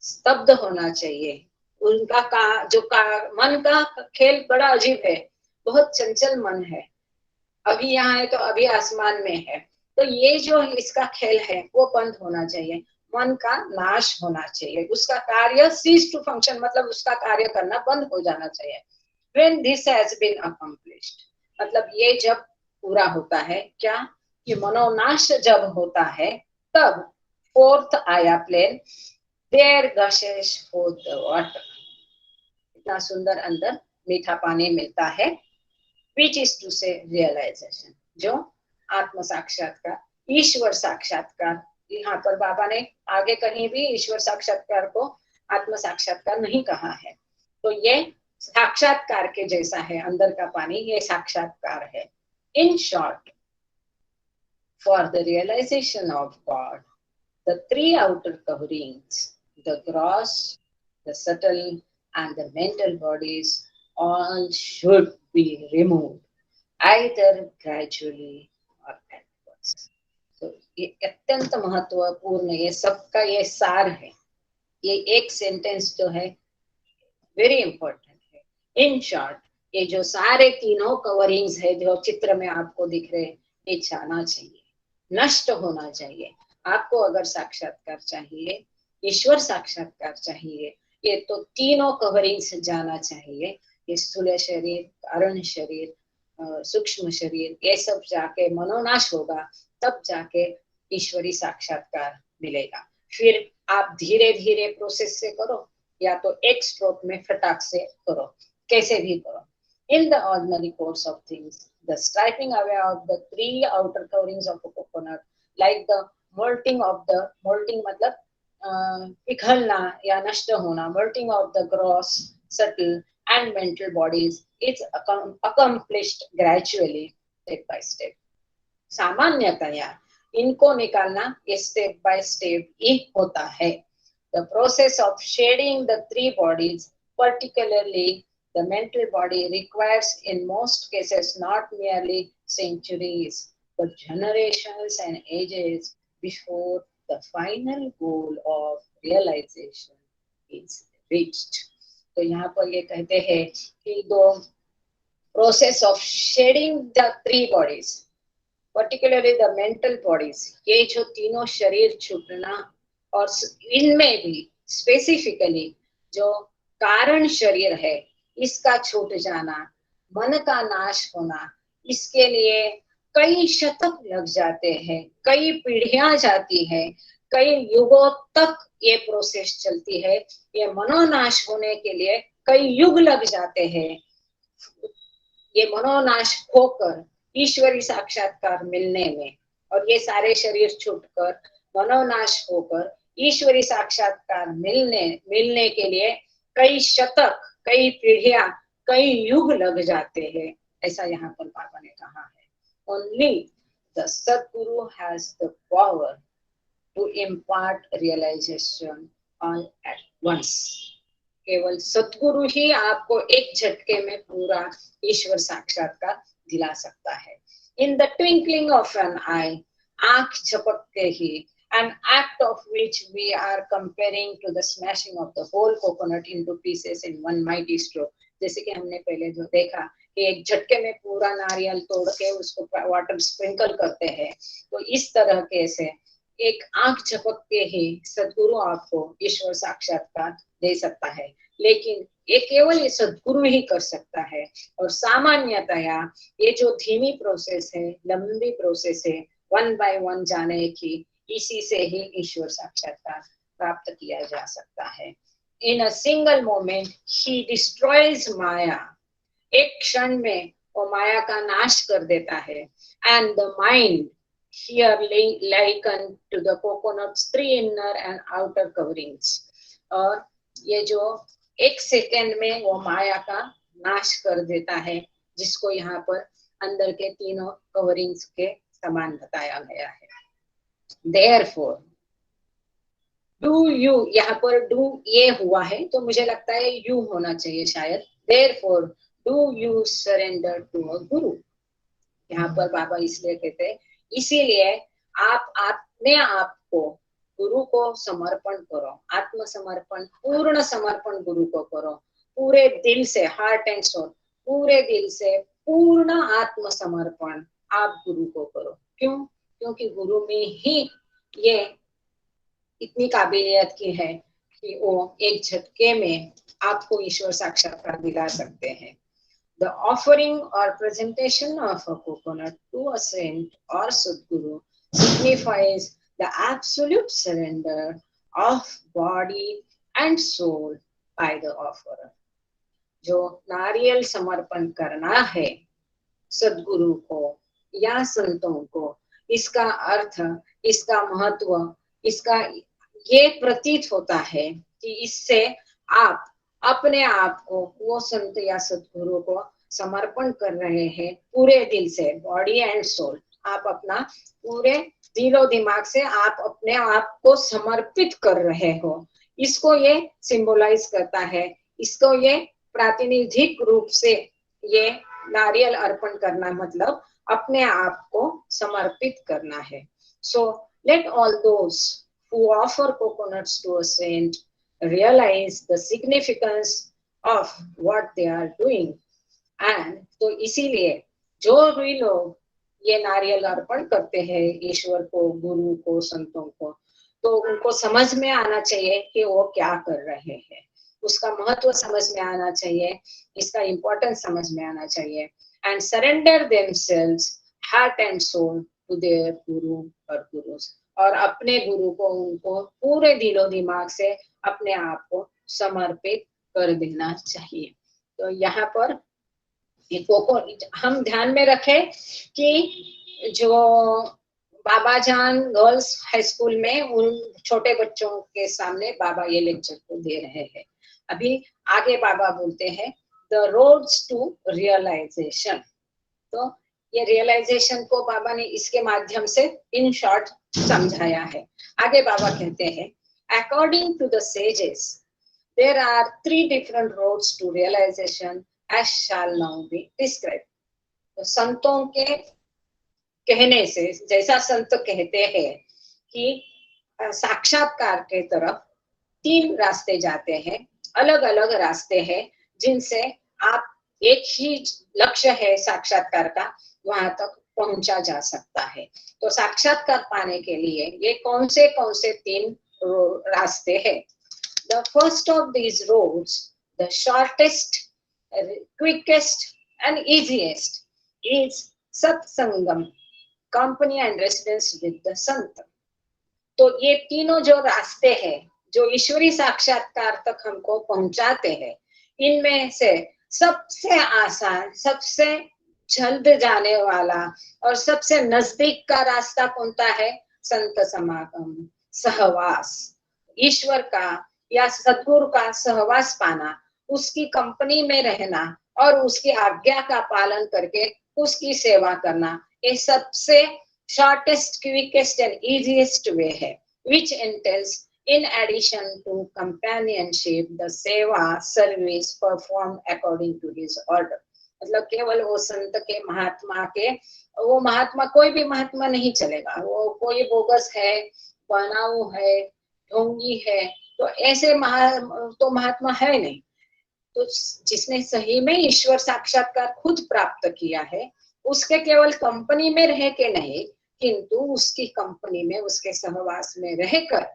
स्तब्ध होना चाहिए. मन का खेल बड़ा अजीब है, बहुत चंचल मन है. अभी यहाँ है तो अभी आसमान में है. तो ये जो इसका खेल है वो बंद होना चाहिए. मन का नाश होना चाहिए. उसका कार्य cease to function मतलब उसका कार्य करना बंद हो जाना चाहिए. When this has been accomplished, मतलब ये जब पूरा होता है, क्या कि मनोनाश जब होता है, तब फोर्थ आया plane, there gushes forth the water. इतना सुंदर अंदर मीठा पानी मिलता है, which is to say realization, जो आत्म साक्षात्कार, ईश्वर साक्षात्कार. यहाँ पर बाबा ने आगे कहीं भी ईश्वर साक्षात्कार को आत्म साक्षात्कार नहीं कहा है. तो ये साक्षात्कार के जैसा है, अंदर का पानी, ये साक्षात्कार है. In short, for the realization of God, the three outer coverings, the gross, the subtle, and the mental bodies, all should be removed, either gradually or at once. तो ये अत्यंत महत्वपूर्ण, ये सबका ये सार है. ये एक सेंटेंस जो है वेरी इंपॉर्टेंट है. इन शॉर्ट, ये जो सारे तीनों कवरिंग्स है जो चित्र में आपको दिख रहे हैं, ये जाना चाहिए, नष्ट होना चाहिए. आपको अगर साक्षात्कार चाहिए, ईश्वर साक्षात्कार चाहिए, ये तो तीनों कवरिंग्स जाना चाहिए. ये स्थूल शरीर, कारण शरीर, सूक्ष्म शरीर, ये सब जाके मनोनाश होगा, तब जाके ईश्वरी साक्षात्कार मिलेगा. फिर आप धीरे धीरे प्रोसेस से करो, या तो एक स्ट्रोक में फटाक से करो, कैसे भी करो. In the ordinary course of things, the stripping away of the three outer coverings of a coconut, like the molting मतलब पिघलना या नष्ट होना, molting of the gross, subtle and mental bodies, it's accomplished gradually, step by step. सामान्यतया इनको निकालना ये step by step ही होता है. The process of shading the three bodies, particularly the mental body, requires in most cases not merely centuries, but generations and ages before the final goal of realization is reached. तो यहाँ पर ये कहते हैं कि दो process of shading the three bodies, particularly the mental bodies, ये जो तीनों शरीर छूटना, और इनमें भी स्पेसिफिकली जो कारण शरीर है इसका छूट जाना, मन का नाश होना, इसके लिए कई शतक लग जाते हैं, कई पीढ़ियां जाती है, कई युगों तक ये प्रोसेस चलती है. ये मनोनाश होने के लिए कई युग लग जाते हैं. ये मनोनाश होकर ईश्वरी साक्षात्कार मिलने में, और ये सारे शरीर छूटकर मनोनाश होकर ईश्वरी साक्षात्कार मिलने के लिए कई शतक, कई पीढ़ियां, कई युग लग जाते हैं, ऐसा यहाँ पर बाबा ने कहा है. Only the Sadguru has the power to impart realization all at once. केवल सतगुरु ही आपको एक झटके में पूरा ईश्वर साक्षात्कार दिला सकता है. In the twinkling of an eye, आंख झपकते ही, an act of which we are comparing to the smashing of the whole coconut into pieces in one mighty stroke. जैसे कि हमने पहले जो देखा कि एक झटके में पूरा नारियल तोड़ के उसको वाटर स्प्रिंकल करते हैं, तो इस तरह के से एक आंख झपक के ही सद्गुरु आपको ईश्वर साक्षात्कार दे सकता है. लेकिन ये केवल ये सद्गुरु ही कर सकता है, और सामान्यतया ये जो धीमी प्रोसेस है, लंबी प्रोसेस है, वन बाय वन जाने की, इसी से ही ईश्वर साक्षात्कार प्राप्त किया जा सकता है. In a single moment he destroys maya, एक क्षण में वो माया का नाश कर देता है. And the mind here likened to the coconut's three inner and outer coverings, और ये जो एक सेकेंड में वो माया का नाश कर देता है, जिसको यहाँ पर अंदर के तीनों कवरिंग्स के समान बताया गया है। Therefore, डू यू, यहाँ पर डू ये हुआ है तो मुझे लगता है यू होना चाहिए शायद। Therefore, do you surrender to a guru. यहाँ पर बाबा इसलिए कहते हैं इसीलिए आप अपने आप को गुरु को समर्पण करो, आत्मसमर्पण, पूर्ण समर्पण गुरु को करो, पूरे दिल से, हार्ट एंड सोल, पूरे दिल से पूर्ण आत्मसमर्पण आप गुरु को करो। क्यों? क्योंकि गुरु में ही ये इतनी काबिलियत की है कि वो एक झटके में आपको ईश्वर साक्षात्कार दिला सकते हैं। The offering or presentation of a coconut to a saint or Sadguru signifies the absolute surrender of body and soul by the offerer. जो नारियल समर्पण करना है सदगुरु को या संतों को, इसका अर्थ, इसका महत्व, इसका ये प्रतीत होता है कि इससे आप अपने आप को वो संत या सदगुरु को समर्पण कर रहे हैं पूरे दिल से, बॉडी एंड सोल। आप अपना पूरे दिलो दिमाग से आप अपने आप को समर्पित कर रहे हो। इसको ये सिंबलाइज करता है, इसको ये प्रातिनिधिक रूप से ये नारियल अर्पण करना मतलब अपने आप को समर्पित करना है। So let all those who offer coconuts to a saint realize the significance of what they are doing. And तो इसीलिए जो भी लोग ये नारियल अर्पण करते हैं ईश्वर को, गुरु को, संतों को, तो उनको समझ में आना चाहिए कि वो क्या कर रहे हैं, उसका महत्व समझ में आना चाहिए, इसका इम्पोर्टेंस समझ में आना चाहिए। And surrender themselves heart and soul to their guru और गुरुस, और अपने गुरु को उनको पूरे दिलो दिमाग से अपने आप को समर्पित कर देना चाहिए। तो यहाँ पर हम ध्यान में रखें कि जो बाबा जान गर्ल्स हाई स्कूल में उन छोटे बच्चों के सामने बाबा ये लेक्चर को दे रहे हैं। अभी आगे बाबा बोलते हैं द रोड्स टू रियलाइजेशन। तो ये रियलाइजेशन को बाबा ने इसके माध्यम से इन शॉर्ट समझाया है। आगे बाबा कहते हैं according to the sages there are 3 different roads to realization as shall now be described। तो संतों के कहने से, जैसा संत कहते हैं कि साक्षात्कार के तरफ 3 रास्ते जाते हैं, अलग अलग रास्ते हैं जिनसे आप एक ही लक्ष्य है साक्षात्कार का, वहां तक पहुंचा जा सकता है। तो साक्षात्कार पाने के लिए ये कौन से 3 रास्ते हैं? The first of these roads, the shortest, quickest and easiest is satsangam, company and residence with the sant। तो ये तीनों जो रास्ते हैं जो ईश्वरी साक्षात्कार तक हमको पहुंचाते हैं, इनमें से सबसे आसान, सबसे जल्द जाने वाला और सबसे नजदीक का रास्ता कौनसा है? संत समागम, सहवास, ईश्वर का या सद्गुरु का सहवास पाना, उसकी कंपनी में रहना और उसकी आज्ञा का पालन करके उसकी सेवा करना, ये सबसे shortest, quickest and easiest way है, which entails in addition to companionship the seva service performed according to his order। मतलब केवल वो संत के, महात्मा के, वो महात्मा कोई भी महात्मा नहीं चलेगा, वो कोई बोगस है, बनाऊ है, ढोंगी है, तो ऐसे महात्मा है नहीं। तो जिसने सही में ईश्वर साक्षात्कार खुद प्राप्त किया है, उसके केवल कंपनी में रह के नहीं, किंतु उसकी कंपनी में, उसके सहवास में रहकर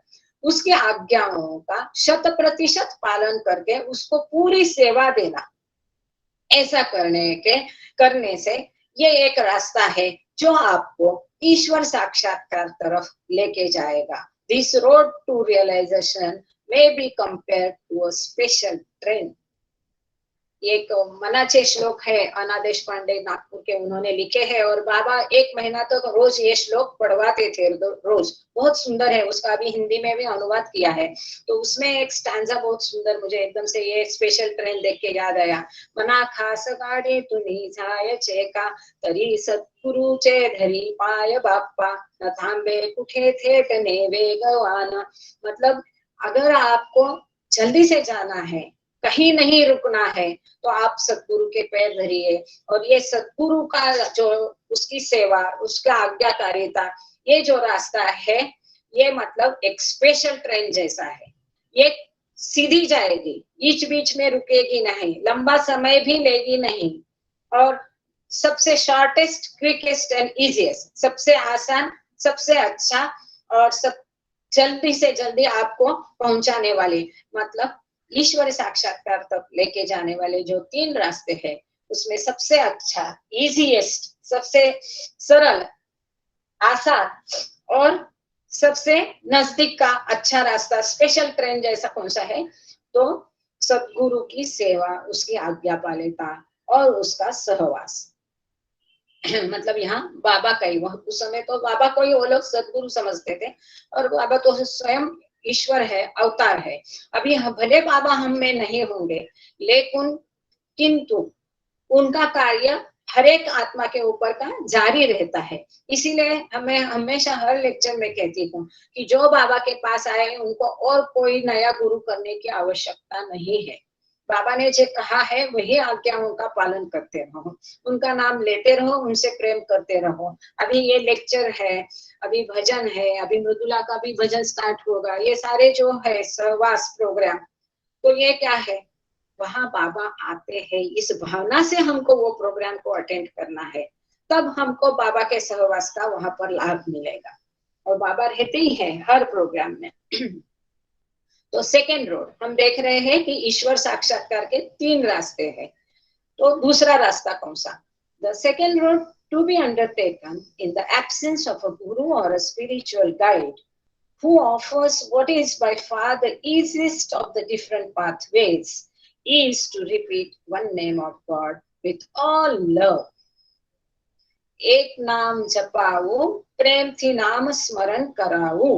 उसकी आज्ञाओं का 100% पालन करके उसको पूरी सेवा देना, ऐसा करने से ये एक रास्ता है जो आपको ईश्वर साक्षात्कार तरफ लेके जाएगा। This road to realization may be compared to a special train। एक मनाचे श्लोक है अनादेश पांडे नागपुर के, उन्होंने लिखे हैं और बाबा 1 महीना तक तो रोज ये श्लोक पढ़वाते थे रोज। बहुत सुंदर है, उसका अभी हिंदी में भी अनुवाद किया है। तो उसमें एक स्टैंजा बहुत सुंदर, मुझे एकदम से ये स्पेशल ट्रेन देख के याद आया। मना खास गाडे तुनी जाय चेका तरी सद्गुरुचे धरी पाय बाप्पा न थांबे कुठे थेटने वेगवान। मतलब अगर आपको जल्दी से जाना है, कहीं नहीं रुकना है, तो आप सतगुरु के पैर धरिए। और ये सतगुरु का जो उसकी सेवा, उसका आज्ञाकारिता, ये जो रास्ता है, ये मतलब एक स्पेशल ट्रेन जैसा है। ये सीधी जाएगी, बीच बीच में रुकेगी नहीं, लंबा समय भी लेगी नहीं, और सबसे शॉर्टेस्ट, क्विकेस्ट एंड इजीएस्ट, सबसे आसान, सबसे अच्छा और सब जल्दी से जल्दी आपको पहुंचाने वाले, मतलब ईश्वर साक्षात्कार तक लेके जाने वाले जो 3 रास्ते हैं, उसमें सबसे अच्छा, इजीएस्ट, सबसे सरल, आसान और सबसे नजदीक का अच्छा रास्ता, स्पेशल ट्रेन जैसा कौन सा है? तो सतगुरु की सेवा, उसकी आज्ञा पालिता और उसका सहवास। मतलब यहाँ बाबा का ही, वह उस समय तो बाबा को ही वो लोग सतगुरु समझते थे, और बाबा तो स्वयं ईश्वर है, अवतार है। अभी भले बाबा हम में नहीं होंगे, लेकिन किंतु उनका कार्य हर एक आत्मा के ऊपर का जारी रहता है। इसीलिए हमें हमेशा हर लेक्चर में कहती हूँ कि जो बाबा के पास आए उनको और कोई नया गुरु करने की आवश्यकता नहीं है। बाबा ने जो कहा है वही आज्ञाओं का पालन करते रहो, उनका नाम लेते रहो, उनसे प्रेम करते रहो। अभी ये लेक्चर है, अभी भजन है, अभी मृदुला का भी भजन स्टार्ट होगा, ये सारे जो है सहवास प्रोग्राम, तो ये क्या है? वहां बाबा आते हैं, इस भावना से हमको वो प्रोग्राम को अटेंड करना है, तब हमको बाबा के सहवास का वहां पर लाभ मिलेगा। और बाबा रहते ही हैं हर प्रोग्राम में। तो सेकेंड रोड हम देख रहे हैं कि ईश्वर साक्षात्कार के 3 रास्ते हैं। तो दूसरा रास्ता कौन सा? The second road to be undertaken in the absence of a guru or a spiritual guide who offers what is by far the easiest of the different pathways is to repeat one name of God with all love. एक नाम जपाऊ, प्रेम थी नाम स्मरण कराऊ,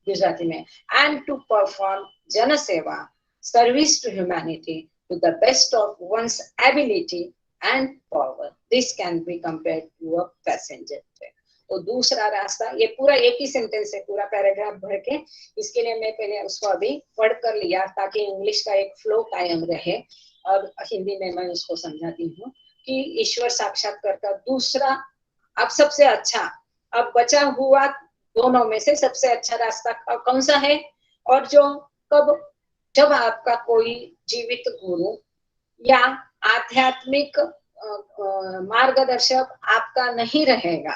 गुजराती में, and to perform जन सेवा, service to humanity to the best of one's ability and power. This can be compared to a passenger train. तो दूसरा रास्ता, ये पूरा एक ही सेंटेंस है, पूरा पैराग्राफ भर के, इसके लिए मैं पहले उसको अभी पढ़ कर लिया ताकि इंग्लिश का एक फ्लो कायम रहे, और हिंदी में मैं उसको समझाती हूँ कि ईश्वर साक्षात्कार का दूसरा, अब सबसे अच्छा, अब बचा हुआ दोनों में से सबसे अच्छा रास्ता कौन सा है? और जो कब, जब आपका कोई जीवित गुरु या आध्यात्मिक मार्गदर्शक आपका नहीं रहेगा,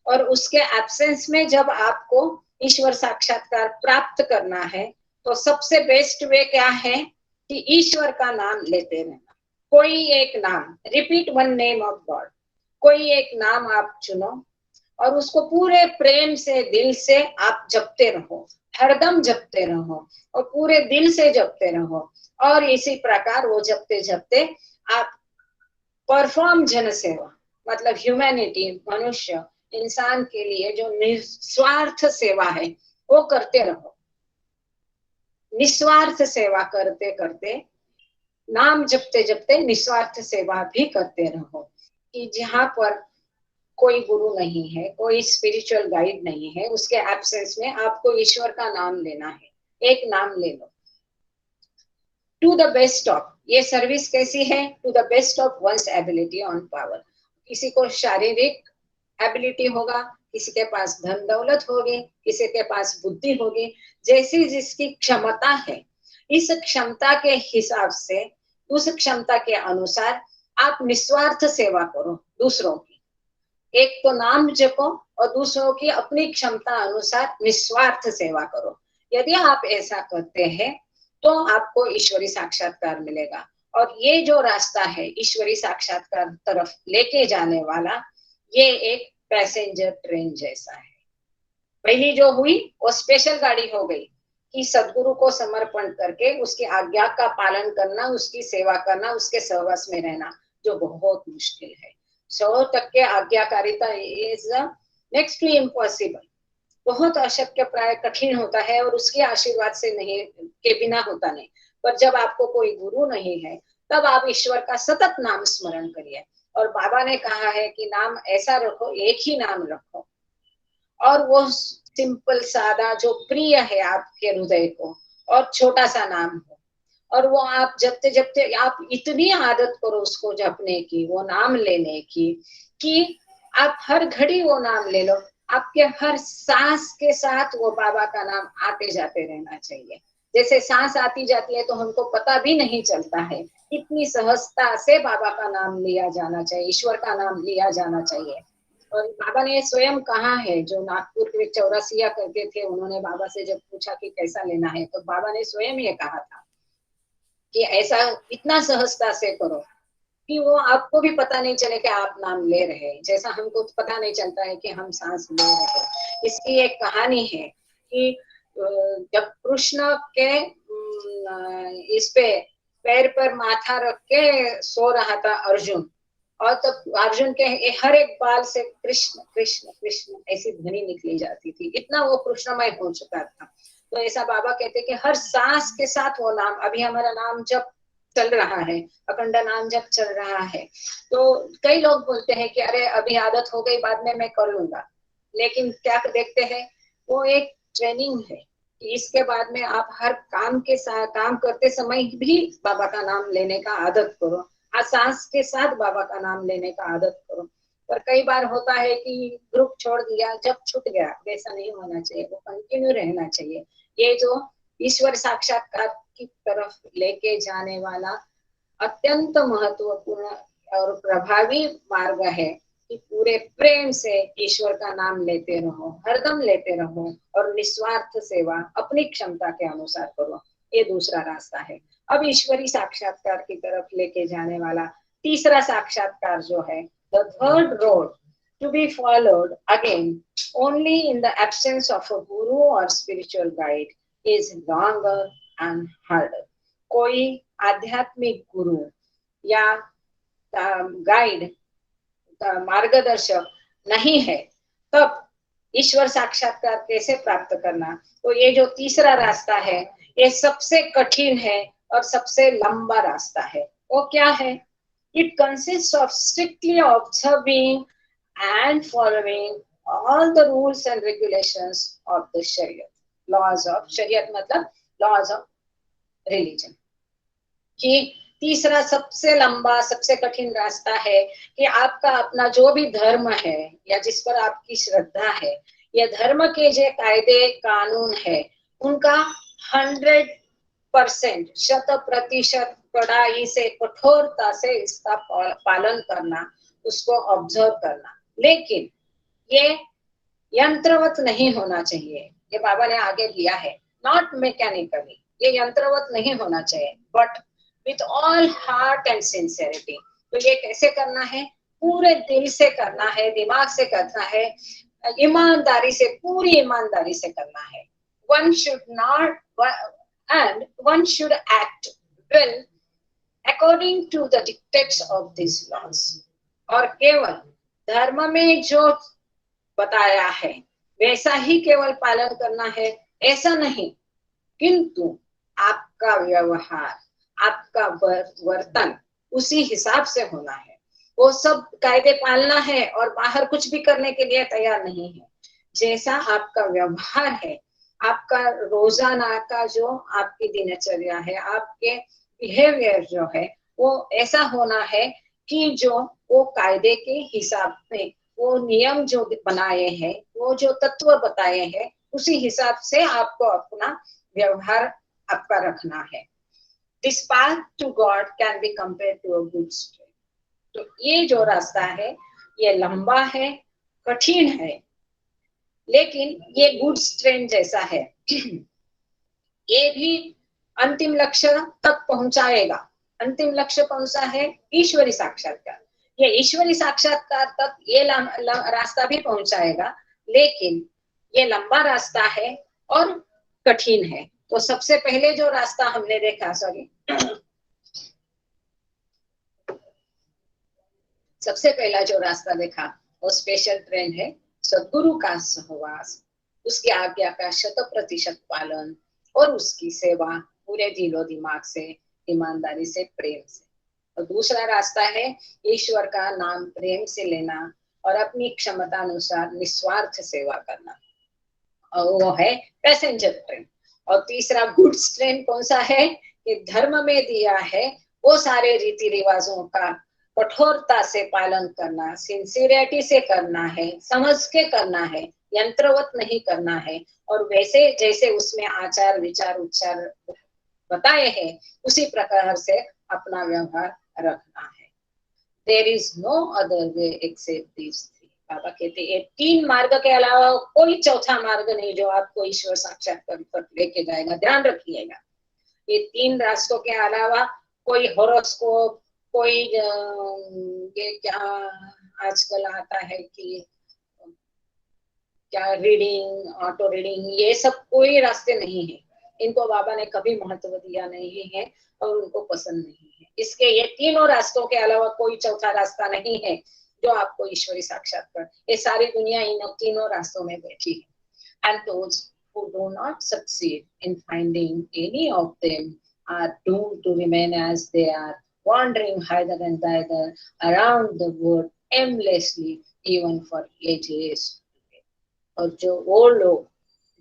और उसके एब्सेंस में जब आपको ईश्वर साक्षात्कार प्राप्त करना है, तो सबसे बेस्ट वे क्या है कि ईश्वर का नाम लेते रहना। कोई एक नाम, repeat one name of God, कोई एक नाम आप चुनो और उसको पूरे प्रेम से, दिल से आप जपते रहो, हरदम जपते रहो और पूरे दिल से जपते रहो। और इसी प्रकार वो जपते जपते आप परफॉर्म जन सेवा, मतलब ह्यूमैनिटी, मनुष्य, इंसान के लिए जो निस्वार्थ सेवा है वो करते रहो। निस्वार्थ सेवा करते करते, नाम जपते जपते निस्वार्थ सेवा भी करते रहो। कि जहां पर कोई गुरु नहीं है, कोई स्पिरिचुअल गाइड नहीं है, उसके एब्सेंस में आपको ईश्वर का नाम लेना है, एक नाम ले लो। टू द बेस्ट ऑफ, ये सर्विस कैसी है? To the best of one's ability and power. किसी को शारीरिक एबिलिटी होगा, किसी के पास धन दौलत होगी, किसी के पास बुद्धि होगी, जैसी जिसकी क्षमता है, इस क्षमता के हिसाब से, उस क्षमता के अनुसार आप निस्वार्थ सेवा करो दूसरों की। एक तो नाम जपो और दूसरों की अपनी क्षमता अनुसार निस्वार्थ सेवा करो। यदि आप ऐसा करते हैं तो आपको ईश्वरी साक्षात्कार मिलेगा। और ये जो रास्ता है ईश्वरी साक्षात्कार तरफ लेके जाने वाला, ये एक पैसेंजर ट्रेन जैसा है। पहली जो हुई वो स्पेशल गाड़ी हो गई, कि सद्गुरु को समर्पण करके उसकी आज्ञा का पालन करना, उसकी सेवा करना, उसके सहवास में रहना, जो बहुत मुश्किल है। 100% आज्ञाकारिता इज नेक्स्ट टू इम्पॉसिबल, बहुत अशक्य प्राय कठिन होता है और उसके आशीर्वाद से नहीं के बिना होता नहीं। पर जब आपको कोई गुरु नहीं है तब आप ईश्वर का सतत नाम स्मरण करिए। और बाबा ने कहा है कि नाम ऐसा रखो, एक ही नाम रखो, और वो सिंपल सादा जो प्रिय है आपके हृदय को, और छोटा सा नाम हो, और वो आप जपते जपते आप इतनी आदत करो उसको जपने की, वो नाम लेने की, कि आप हर घड़ी वो नाम ले लो। आपके हर सांस के साथ वो बाबा का नाम आते जाते रहना चाहिए। जैसे सांस आती जाती है तो हमको पता भी नहीं चलता है, इतनी सहजता से बाबा का नाम लिया जाना चाहिए, ईश्वर का नाम लिया जाना चाहिए। और बाबा ने स्वयं कहा है, जो नागपुर के 84 करते थे, उन्होंने बाबा से जब पूछा कि कैसा लेना है, तो बाबा ने स्वयं ये कहा था कि ऐसा इतना सहजता से करो कि वो आपको भी पता नहीं चले कि आप नाम ले रहे हैं, जैसा हमको पता नहीं चलता है कि हम सांस ले रहे हैं। इसकी एक कहानी है कि जब कृष्ण के इस पे पैर पर माथा रख के सो रहा था अर्जुन, और तब अर्जुन के हर एक बाल से कृष्ण कृष्ण कृष्ण ऐसी ध्वनि निकली जाती थी, इतना वो कृष्णमय हो चुका था। तो ऐसा बाबा कहते कि हर सांस के साथ वो नाम, अभी हमारा नाम जब चल रहा है, अखंड नाम जब चल रहा है, तो कई लोग बोलते हैं कि अरे अभी आदत हो गई, बाद में मैं कर लूंगा। लेकिन क्या देखते हैं, वो एक ट्रेनिंग है कि इसके बाद में आप हर काम के साथ, काम करते समय भी बाबा का नाम लेने का आदत करो, सांस के साथ बाबा का नाम लेने का आदत करो। पर कई बार होता है कि ग्रुप छोड़ दिया, जब छूट गया, वैसा नहीं होना चाहिए, वो कंटिन्यू रहना चाहिए। ये जो ईश्वर साक्षात्कार की तरफ लेके जाने वाला अत्यंत महत्वपूर्ण और प्रभावी मार्ग है कि पूरे प्रेम से ईश्वर का नाम लेते रहो, हरदम लेते रहो, और निस्वार्थ सेवा अपनी क्षमता के अनुसार करो। ये दूसरा रास्ता है। अब ईश्वरी साक्षात्कार की तरफ लेके जाने वाला तीसरा साक्षात्कार जो है, the third road to be followed again only in the absence of a guru or spiritual guide is longer and harder. कोई आध्यात्मिक गुरु या गाइड, मार्गदर्शक नहीं है, तब ईश्वर साक्षात्कार कैसे प्राप्त करना? तो ये जो तीसरा रास्ता है, ये सबसे कठिन है और सबसे लंबा रास्ता है। वो क्या है? It consist of strictly observing and following all the rules and regulations of the शरीयत। लॉज ऑफ शरीयत मतलब लॉज ऑफ रिलीजन। कि तीसरा सबसे लंबा सबसे कठिन रास्ता है कि आपका अपना जो भी धर्म है या जिस पर आपकी श्रद्धा है, या धर्म के जो कायदे कानून है, उनका 100% 100% कड़ाई से, कठोरता से इसका पालन करना, उसको ऑब्जर्व करना। लेकिन ये यंत्रवत नहीं होना चाहिए, ये बाबा ने आगे दिया है, नॉट मैकेनिकली, ये यंत्रवत नहीं होना चाहिए, but with all heart and sincerity. तो ये कैसे करना है? पूरे दिल से करना है, दिमाग से करना है, ईमानदारी से, पूरी ईमानदारी से करना है। One should not and one should act well according to the dictates of this laws. और केवल धर्म में जो बताया है वैसा ही केवल पालन करना है, ऐसा नहीं, किंतु आपका व्यवहार, आपका वर्तन उसी हिसाब से होना है। वो सब कायदे पालना है और बाहर कुछ भी करने के लिए तैयार नहीं है। जैसा आपका व्यवहार है, आपका रोजाना का जो आपकी दिनचर्या है, आपके बिहेवियर जो है, वो ऐसा होना है कि जो वो कायदे के हिसाब से, वो नियम जो बनाए हैं, वो जो तत्व बताए हैं, उसी हिसाब से आपको अपना व्यवहार आपका रखना है। This path to God can be compared to a good stream. तो ये जो रास्ता है, ये लंबा है, कठिन है, लेकिन ये गुड स्ट्रेन जैसा है। ये भी अंतिम लक्ष्य तक पहुंचाएगा। अंतिम लक्ष्य कौन सा है? ईश्वरी साक्षात्कार। ये ईश्वरी साक्षात्कार तक ये रास्ता भी पहुंचाएगा, लेकिन ये लंबा रास्ता है और कठिन है। तो सबसे पहले जो रास्ता हमने देखा, सॉरी, सबसे पहला जो रास्ता देखा वो स्पेशल ट्रेन है, सद्गुरु का सहवास, उसकी आज्ञा का 100% पालन और उसकी सेवा पूरे दिलो दिमाग से, ईमानदारी से, प्रेम से। और दूसरा रास्ता है ईश्वर का नाम प्रेम से लेना और अपनी क्षमता अनुसार निस्वार्थ सेवा करना, और वो है पैसेंजर ट्रेन। और तीसरा गुड्स ट्रेन कौन सा है कि धर्म में दिया है वो सारे रीति रिवाजों का कठोरता से पालन करना, सिंसियरिटी से करना है, समझ के करना है, यंत्रवत नहीं करना है, और वैसे जैसे उसमें आचार विचार उच्चार बताए हैं उसी प्रकार से अपना व्यवहार रखना है। There is no other way except this three. Baba कहते हैं तीन मार्ग के अलावा कोई चौथा मार्ग नहीं जो आपको ईश्वर साक्षात्कार तक लेके जाएगा। ध्यान रखिएगा, ये तीन रास्तों के अलावा कोई हॉरोस्कोप, कोई ये क्या आजकल आता है कि क्या रीडिंग, ऑटो रीडिंग, ये सब कोई रास्ते नहीं है। इनको बाबा ने कभी महत्व दिया नहीं है और उनको पसंद नहीं है। इसके ये तीनों रास्तों के अलावा कोई चौथा रास्ता नहीं है जो आपको ईश्वरी साक्षात्कार, ये सारी दुनिया इन तीनों रास्तों में बैठी है। And those who do not succeed in finding any of them are doomed to remain as they are, wandering hither and thither around the world aimlessly even for ages. और जो वो लोग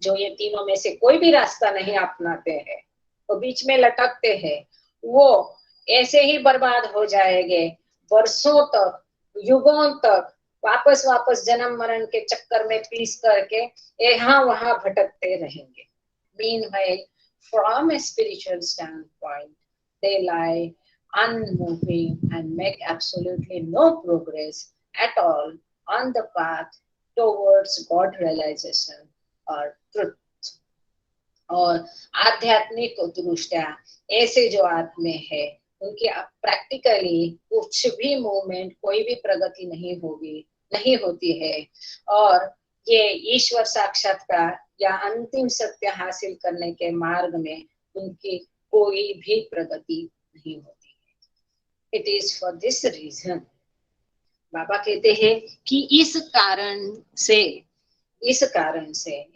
जो ये तीनों में से कोई भी रास्ता नहीं अपनाते हैं, वो बीच में लटकते हैं, वो ऐसे ही बर्बाद हो जाएंगे वर्षों तक, युगों तक, वापस वापस जन्म मरण के चक्कर में पीस करके यहाँ वहां भटकते रहेंगे। Meanwhile, from a spiritual standpoint, they lie unmoving and make absolutely no progress at all on the path towards God realization or truth. और आध्यात्मिक दृष्टया ऐसे जो आत्मे है उनकी प्रैक्टिकली कुछ भी मूवमेंट, कोई भी प्रगति नहीं होगी, नहीं होती है, और ये ईश्वर साक्षात्कार या अंतिम सत्य हासिल करने के मार्ग में उनकी कोई भी प्रगति नहीं होती है। It is for this reason, Baba कहते हैं कि इस कारण से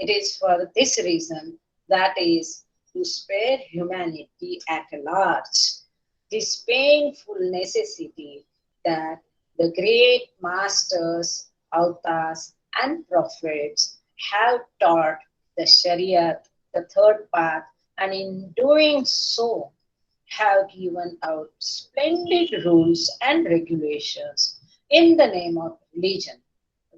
it is for this reason, that is to spare humanity at large this painful necessity that the great masters, avatars and prophets have taught the Shariat, the third path, and in doing so have given out splendid rules and regulations in the name of religion,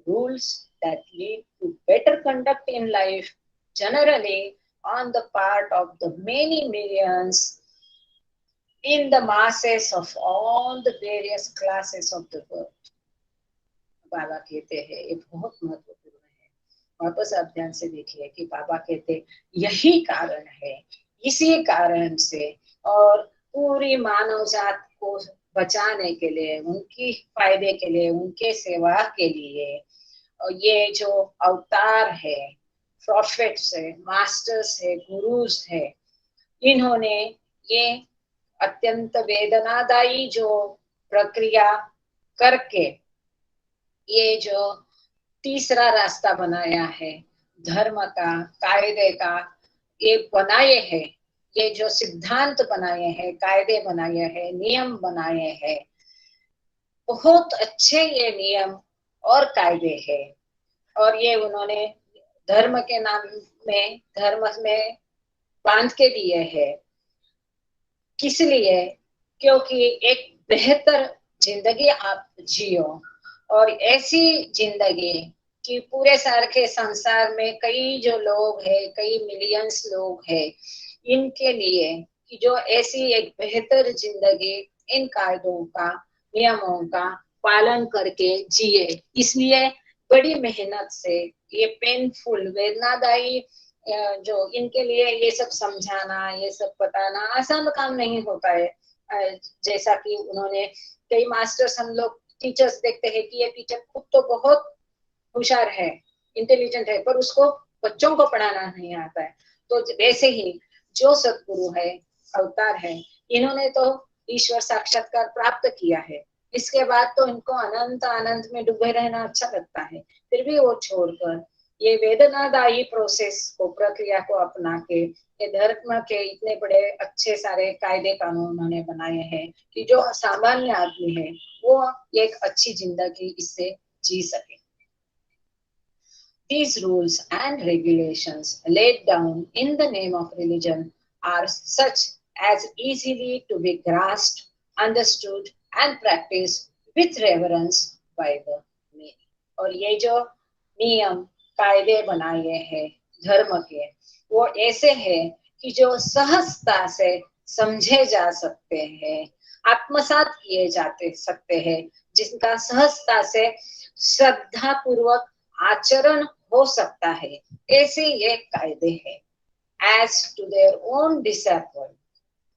rules that lead to better conduct in life generally on the part of the many millions in the masses of all the various classes of the world. बाबा कहते हैं ये बहुत महत्वपूर्ण है। वापस आप ध्यान से देखिए कि बाबा कहते यही कारण है, इसी कारण से और पूरी मानव जात को बचाने के लिए, उनकी फायदे के लिए, उनके सेवा के लिए ये जो अवतार है, प्रॉफिट्स है, मास्टर्स है, गुरुज है, इन्होंने ये अत्यंत वेदनादायी जो प्रक्रिया करके ये जो तीसरा रास्ता बनाया है, धर्म का, कायदे का, ये बनाए हैं, ये जो सिद्धांत बनाए हैं, कायदे बनाए हैं, नियम बनाए हैं, बहुत अच्छे ये नियम और कायदे हैं, और ये उन्होंने धर्म के नाम में, धर्म में बांध के दिए हैं। किस लिए? क्योंकि एक बेहतर जिंदगी आप जियो, और ऐसी जिंदगी कि पूरे सारे के संसार में कई जो लोग हैं, कई मिलियंस लोग हैं, इनके लिए कि जो ऐसी एक बेहतर जिंदगी इन कायदों का, नियमों का पालन करके जिए। इसलिए बड़ी मेहनत से ये पेनफुल, वेदनादायी जो इनके लिए ये सब समझाना, ये सब बताना आसान काम नहीं होता है। जैसा कि उन्होंने कई मास्टर्स, हम लोग टीचर्स देखते हैं कि ये टीचर खुद तो बहुत होशियार है, इंटेलिजेंट है, पर उसको बच्चों को पढ़ाना नहीं आता है। तो वैसे ही जो सद्गुरु है, अवतार है, इन्होंने तो ईश्वर साक्षात्कार प्राप्त किया है, इसके बाद तो इनको अनंत आनंद में डूबे रहना अच्छा लगता है, फिर भी वो छोड़कर ये वेदनादायी प्रोसेस को, प्रक्रिया को अपना के ये धर्म के इतने बड़े अच्छे सारे कायदे कानून उन्होंने बनाए हैं कि जो सामान्य आदमी है वो एक अच्छी जिंदगी इससे जी सके। These rules and regulations laid down in the name of religion are such as easily to be grasped, understood and practiced with reverence by the many. और ये जो नियम कायदे बनाए हैं धर्म के, वो ऐसे हैं कि जो सहजता से समझे जा सकते हैं, आत्मसात किए जाते सकते हैं, जिनका सहजता से श्रद्धा पूर्वक आचरण हो सकता है, ऐसे ये कायदे हैं। As to their own disciple,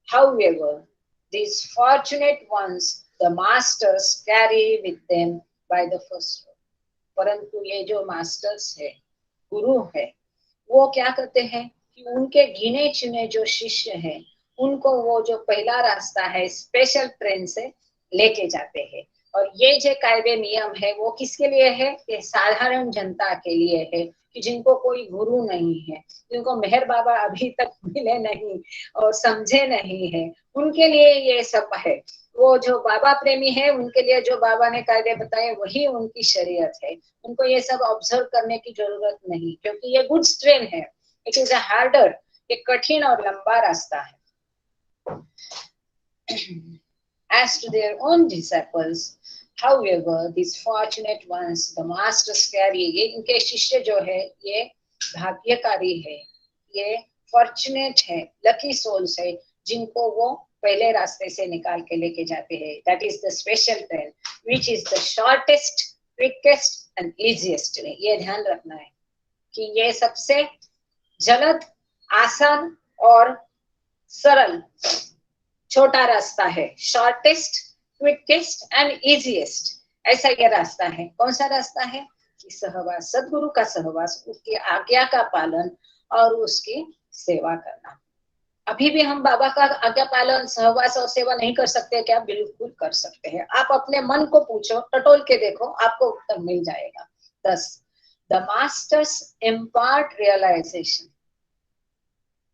however, these fortunate ones the masters carry with them by the first road. परंतु ये जो मास्टर्स है, गुरु है, वो क्या करते हैं कि उनके गिने चुने जो शिष्य हैं, उनको वो जो पहला रास्ता है स्पेशल ट्रेन से लेके जाते हैं। और ये जो कायदे नियम है वो किसके लिए है? ये साधारण जनता के लिए है कि जिनको कोई गुरु नहीं है, जिनको मेहर बाबा अभी तक मिले नहीं और समझे नहीं है, उनके लिए ये सब है। वो जो बाबा प्रेमी है उनके लिए जो बाबा ने कायदे बताए वही उनकी शरीयत है, उनको ये सब ऑब्जर्व करने की जरूरत नहीं, क्योंकि ये गुड्स ट्रेन है। इट इज अ हार्डर, एक कठिन और लंबा रास्ता है। As to their own disciples, however, these fortunate ones the masters carry, ये इनके शिष्य जो है ये भाग्यकारी है, ये फॉर्चुनेट है, लकी सोल्स है, जिनको वो पहले रास्ते से निकाल के लेके जाते हैं। That is the special train, which is the shortest, quickest and easiest way. ये ध्यान रखना है कि ये सबसे जल्द, आसान और सरल छोटा रास्ता है। शॉर्टेस्ट, क्विकेस्ट एंड इजीएस्ट, ऐसा ये रास्ता है। कौन सा रास्ता है? कि सहवास, सदगुरु का सहवास, उसकी आज्ञा का पालन और उसकी सेवा करना। अभी भी हम बाबा का आज्ञा पालन, सहवास और सेवा नहीं कर सकते क्या? बिल्कुल कर सकते हैं। आप अपने मन को पूछो, टटोल के देखो, आपको उत्तर मिल जाएगा। 10. The masters impart realization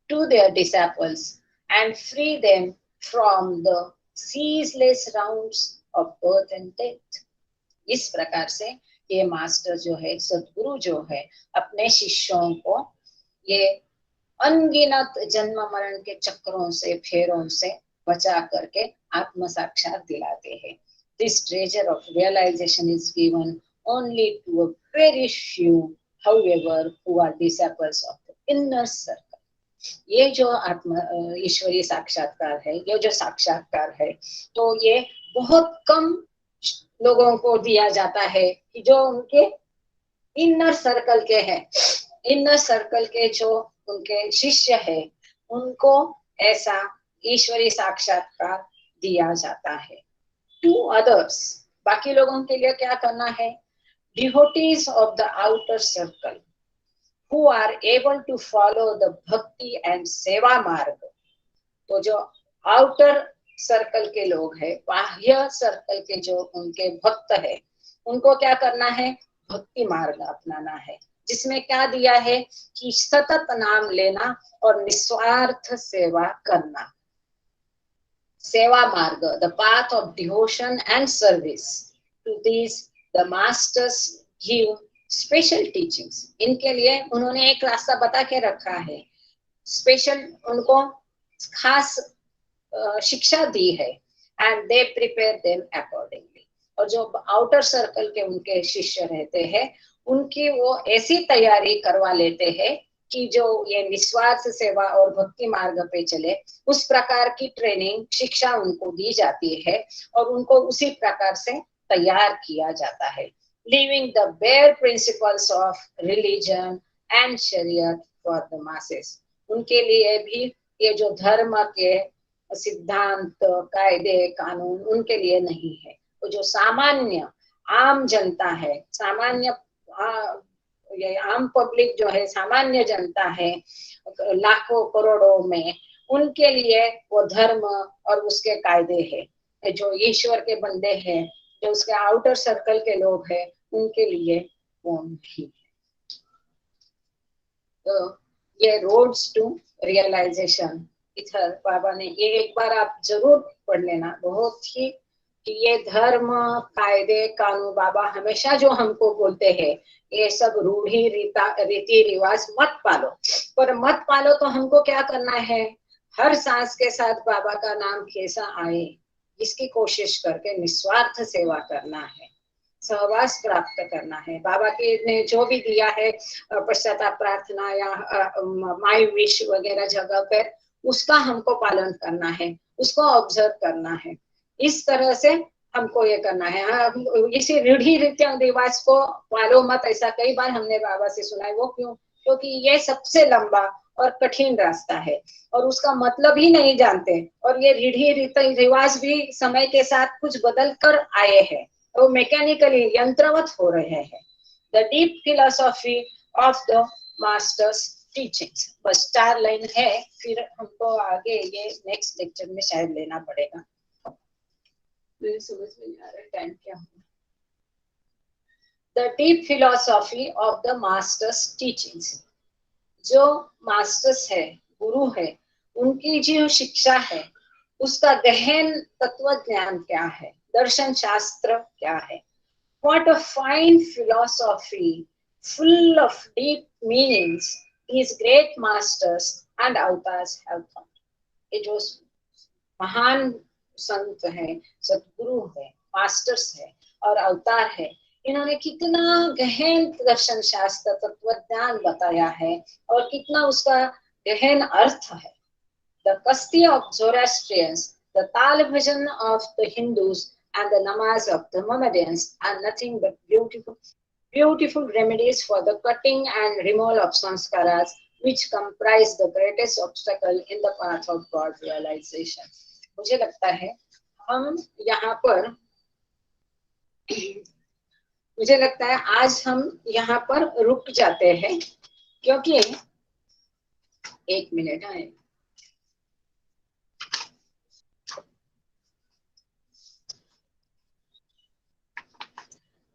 to their disciples and free them from the ceaseless rounds of birth and death. इस प्रकार से ये मास्टर जो है, सद्गुरु जो है, अपने शिष्यों को ये अनगिनत जन्म मरण के चक्रों से, फेरों से बचा करके आत्म साक्षात दिलाते हैं। This treasure of realization is given only to a very few, however, who are disciples of the inner circle. ये जो आत्मा ईश्वरीय साक्षात्कार है, ये जो साक्षात्कार है, तो ये बहुत कम लोगों को दिया जाता है कि जो उनके इनर सर्कल के हैं। इनर सर्कल के जो उनके शिष्य है, उनको ऐसा ईश्वरीय साक्षात्कार दिया जाता है। टू अदर्स, बाकी लोगों के लिए क्या करना है? Devotees of the outer circle who are able to follow the bhakti and seva marg. तो जो आउटर सर्कल के लोग हैं, बाह्य सर्कल के जो उनके भक्त है, उनको क्या करना है? भक्ति मार्ग अपनाना है, जिसमें क्या दिया है कि सतत नाम लेना और निस्वार्थ सेवा करना। सेवा मार्ग, the path of devotion and service. To these the masters give special teachings. इनके लिए उन्होंने एक रास्ता बता के रखा है, स्पेशल उनको खास शिक्षा दी है। And they prepare them accordingly. और जो आउटर सर्कल के उनके शिष्य रहते हैं, उनकी वो ऐसी तैयारी करवा लेते हैं कि जो ये निस्वार्थ सेवा और भक्ति मार्ग पे चले, उस प्रकार की ट्रेनिंग, शिक्षा उनको दी जाती है और उनको उसी प्रकार से तैयार किया जाता है। Leaving the bare principles of religion and shariat for the masses. उनके लिए भी ये जो धर्म के सिद्धांत, कायदे, कानून उनके लिए नहीं है। वो जो सामान्य आम जनता है, सामान्य ये आम पब्लिक जो है, सामान्य जनता है, लाखों करोड़ों में, उनके लिए वो धर्म और उसके कायदे है। जो ईश्वर के बंदे हैं, जो उसके आउटर सर्कल के लोग हैं, उनके लिए वो नहीं है। तो ये रोड्स टू रियलाइजेशन, इधर बाबा ने ये एक बार आप जरूर पढ़ लेना, बहुत ही, कि ये धर्म कायदे कानून, बाबा हमेशा जो हमको बोलते हैं, ये सब रूढ़ी रीति रिवाज मत पालो। पर मत पालो तो हमको क्या करना है, हर सांस के साथ बाबा का नाम कैसा आए, इसकी कोशिश करके निस्वार्थ सेवा करना है, सहवास प्राप्त करना है। बाबा के ने जो भी दिया है, पश्चाताप प्रार्थना या माई विश वगैरह जगह पर, उसका हमको पालन करना है, उसको ऑब्जर्व करना है। इस तरह से हमको ये करना है। इसी रूढ़ी रीति रिवाज को पालो मत, ऐसा कई बार हमने बाबा से सुना है। वो क्यों? क्योंकि ये सबसे लंबा और कठिन रास्ता है और उसका मतलब ही नहीं जानते, और ये रूढ़ी रीति रिवाज भी समय के साथ कुछ बदल कर आए हैं, वो मैकेनिकली यंत्रवत हो रहे हैं। The deep philosophy of the master's teachings, बस 4 लाइन है, फिर हमको आगे ये नेक्स्ट लेक्चर में शायद लेना पड़ेगा। मुझे समझ में नहीं आ रहा टाइम क्या हुआ। The deep philosophy of the master's teachings, जो मास्टर्स है, गुरु है, उनकी जो शिक्षा है, उसका गहन तत्व ज्ञान क्या है, दर्शन शास्त्र क्या है। What a fine philosophy, full of deep meanings, these great masters and avatars have taught. ये जो महान संत है, सतगुरु है, मास्टर्स है और अवतार है, इन्होंने कितना गहन दर्शन शास्त्र तत्वज्ञान बताया है और कितना उसका गहन अर्थ है। The Kasti of Zoroastrians, the Tal Bhajan of the Hindus, and the namaz of the Mohammedans are nothing but beautiful remedies for the cutting and removal of sanskaras, which comprise the greatest obstacle in the path of God realization. मुझे लगता है हम यहाँ पर मुझे लगता है आज हम यहाँ पर रुक जाते हैं, क्योंकि 1 मिनट है।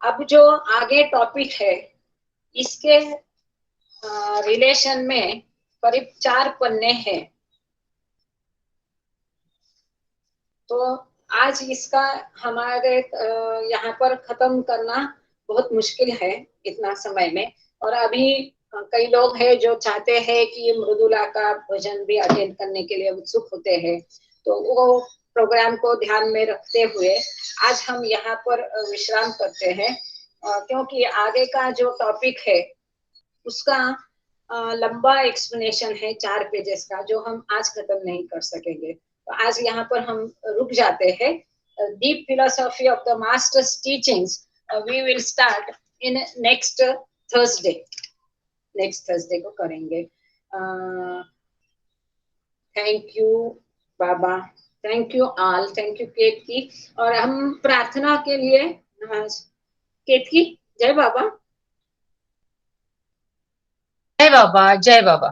अब जो आगे टॉपिक है, इसके रिलेशन में करीब 4 पन्ने हैं, तो आज इसका हमारे यहाँ पर खत्म करना बहुत मुश्किल है इतना समय में। और अभी कई लोग हैं जो चाहते हैं कि मृदुला का भजन भी अटेंड करने के लिए उत्सुक होते हैं, तो वो प्रोग्राम को ध्यान में रखते हुए आज हम यहाँ पर विश्राम करते हैं, क्योंकि आगे का जो टॉपिक है उसका लंबा एक्सप्लेनेशन है 4 पेजेस का, जो हम आज खत्म नहीं कर सकेंगे। तो आज यहाँ पर हम रुक जाते हैं। Deep philosophy of the master's teachings we will start in next Thursday को करेंगे। Thank you Baba, thank you all, thank you Ketaki. और हम प्रार्थना के लिए केतकी, जय बाबा। जय बाबा, जय बाबा।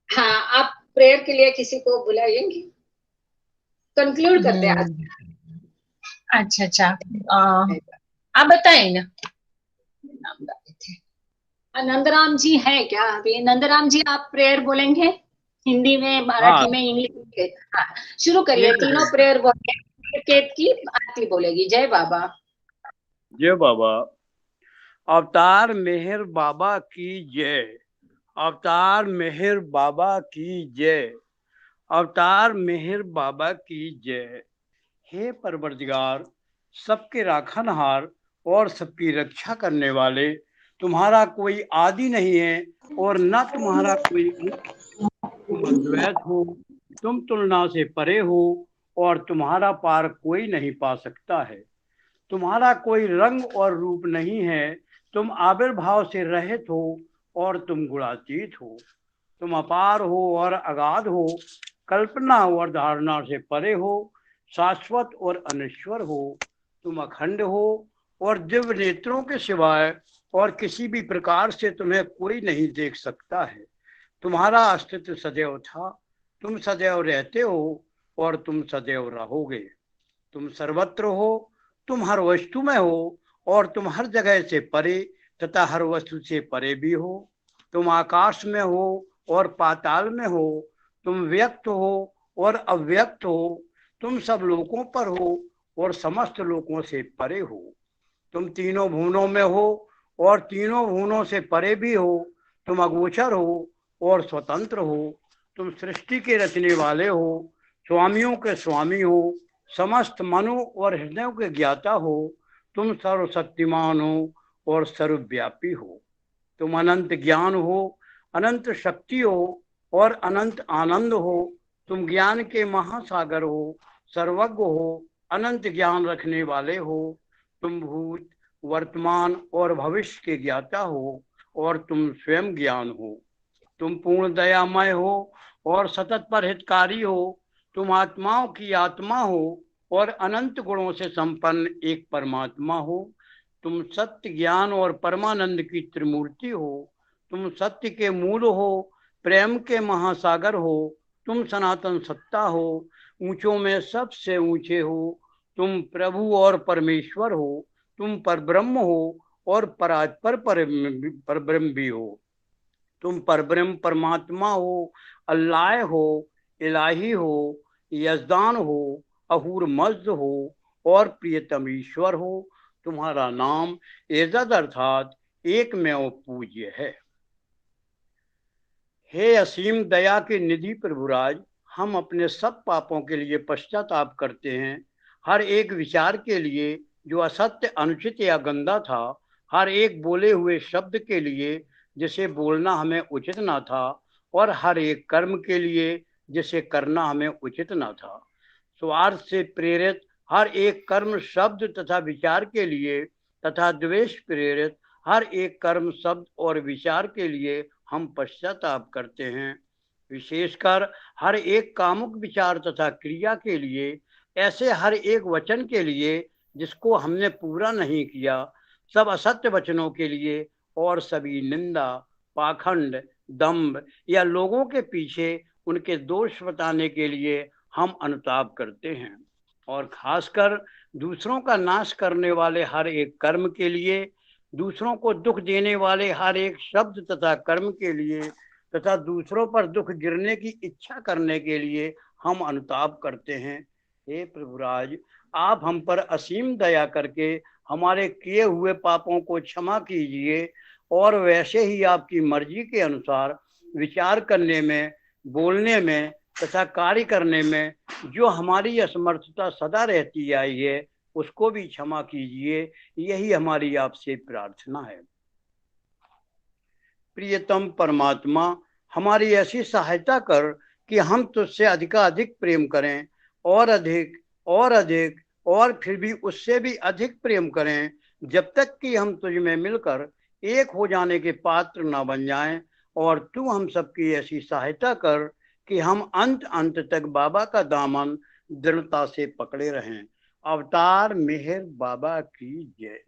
हाँ, आप प्रेयर के लिए किसी को बुलाएंगे? कंक्लूड करते हैं आज। अच्छा, आप बताएं ना। नंदराम जी है क्या अभी? नंदराम जी आप प्रेयर बोलेंगे हिंदी में, मराठी में, इंग्लिश में? हाँ, शुरू करिए। तीनों प्रेयर बोलेंगे, केत की आरती बोलेगी। जय बाबा। जय बाबा। अवतार मेहर बाबा की जय, अवतार मेहर बाबा की जय, अवतार मेहर बाबा की जय। हे परवरदिगार, सबके राखनहार और सबकी रक्षा करने वाले, तुम्हारा कोई आदि नहीं है और न तुम्हारा कोई, तुम अद्वैत हो, तुम तुलना से परे हो और तुम्हारा पार कोई नहीं पा सकता है। तुम्हारा कोई रंग और रूप नहीं है, तुम आविर्भाव से रहित हो और तुम गुणातीत हो। तुम अपार हो और अगाध हो, कल्पना और धारणा से परे हो, शाश्वत और अनश्वर हो। तुम अखंड हो और दिव्य नेत्रों के सिवाय और किसी भी प्रकार से तुम्हें कोई नहीं देख सकता है। तुम्हारा अस्तित्व सदैव था, तुम सदैव रहते हो और तुम सदैव रहोगे। तुम सर्वत्र हो, तुम हर वस्तु में हो और तुम हर जगह से परे तथा हर वस्तु से परे भी हो। तुम आकाश में हो और पाताल में हो, तुम व्यक्त हो और अव्यक्त हो, तुम सब लोकों पर हो और समस्त लोकों से परे हो। तुम तीनों भुवनों में हो और तीनों भुवनों से परे भी हो। तुम अगोचर हो और स्वतंत्र हो। तुम सृष्टि के रचने वाले हो, स्वामियों के स्वामी हो, समस्त मनों और हृदयों के ज्ञाता हो। तुम सर्वशक्तिमान हो और सर्वव्यापी हो। तुम अनंत ज्ञान हो, अनंत शक्ति हो और अनंत आनंद हो। तुम ज्ञान के महासागर हो, सर्वज्ञ हो, अनंत ज्ञान रखने वाले हो। तुम भूत, वर्तमान और भविष्य के ज्ञाता हो और तुम स्वयं ज्ञान हो। तुम पूर्ण दयामय हो और सतत पर हितकारी हो। तुम आत्माओं की आत्मा हो और अनंत गुणों से संपन्न एक परमात्मा हो। तुम सत्य, ज्ञान और परमानंद की त्रिमूर्ति हो। तुम सत्य के मूल हो, प्रेम के महासागर हो। तुम सनातन सत्ता हो, ऊंचों में सबसे ऊंचे हो। तुम प्रभु और परमेश्वर हो। तुम परब्रह्म हो और परब्रह्म भी हो। तुम परब्रह्म परमात्मा हो, अल्लाह हो, इलाही हो, यजदान हो, अहूर मज्द हो और प्रियतम ईश्वर हो। तुम्हारा नाम एजद अर्थात एकमेव पूज्य है। हे असीम दया के निधि प्रभुराज, हम अपने सब पापों के लिए पश्चाताप करते हैं। हर एक विचार के लिए जो असत्य, अनुचित या गंदा था, हर एक बोले हुए शब्द के लिए जिसे बोलना हमें उचित ना था, और हर एक कर्म के लिए जिसे करना हमें उचित ना था। स्वार्थ से प्रेरित हर एक कर्म, शब्द तथा विचार के लिए तथा द्वेष प्रेरित हर एक कर्म, शब्द और विचार के लिए हम पश्चाताप करते हैं। विशेषकर हर एक कामुक विचार तथा क्रिया के लिए, ऐसे हर एक वचन के लिए जिसको हमने पूरा नहीं किया, सब असत्य वचनों के लिए और सभी निंदा, पाखंड, दंभ या लोगों के पीछे उनके दोष बताने के लिए हम अनुताप करते हैं। और खासकर दूसरों का नाश करने वाले हर एक कर्म के लिए, दूसरों को दुख देने वाले हर एक शब्द तथा कर्म के लिए तथा दूसरों पर दुख गिरने की इच्छा करने के लिए हम अनुताप करते हैं। हे प्रभुराज, आप हम पर असीम दया करके हमारे किए हुए पापों को क्षमा कीजिए और वैसे ही आपकी मर्जी के अनुसार विचार करने में, बोलने में तथा कार्य करने में जो हमारी असमर्थता सदा रहती आई है, उसको भी क्षमा कीजिए। यही हमारी आपसे प्रार्थना है। प्रियतम परमात्मा, हमारी ऐसी सहायता कर कि हम तुझसे अधिकाधिक प्रेम करें, और अधिक और अधिक और फिर भी उससे भी अधिक प्रेम करें, जब तक कि हम तुझ में मिलकर एक हो जाने के पात्र न बन जाएं। और तू हम सबकी ऐसी सहायता कर कि हम अंत अंत तक बाबा का दामन दृढ़ता से पकड़े रहें। अवतार मेहर बाबा की जय।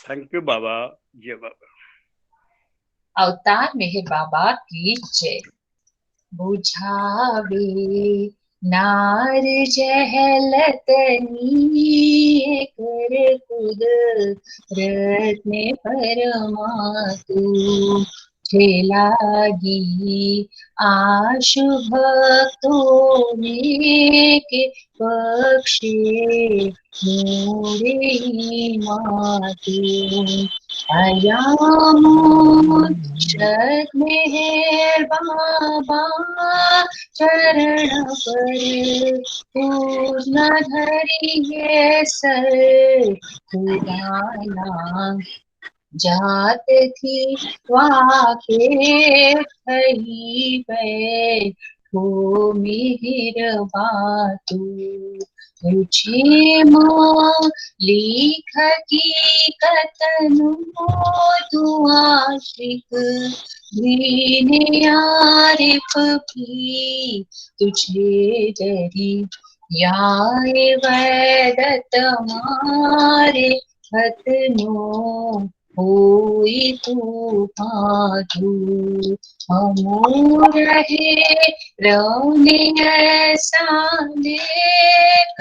थैंक यू बाबा। जय बाबा। अवतार मेहर बाबा की जय। बुझावे नार जहलतनी कर कुदरत में परमातु लागी आशु भक्तों ने के पक्षे मोरे मातु अयामुच्छत मेहर बाबा चरण पर पूज न धरिए सर खुदाना जात थी वाके थई पे हो मिहिर बातु तुझे माँ लिख की कतनु तू आशिक दीने आरिफ भी तुझे डरी याए वैदत मारे हतनो होई तूफान हमू रहे रौने ऐसा नेक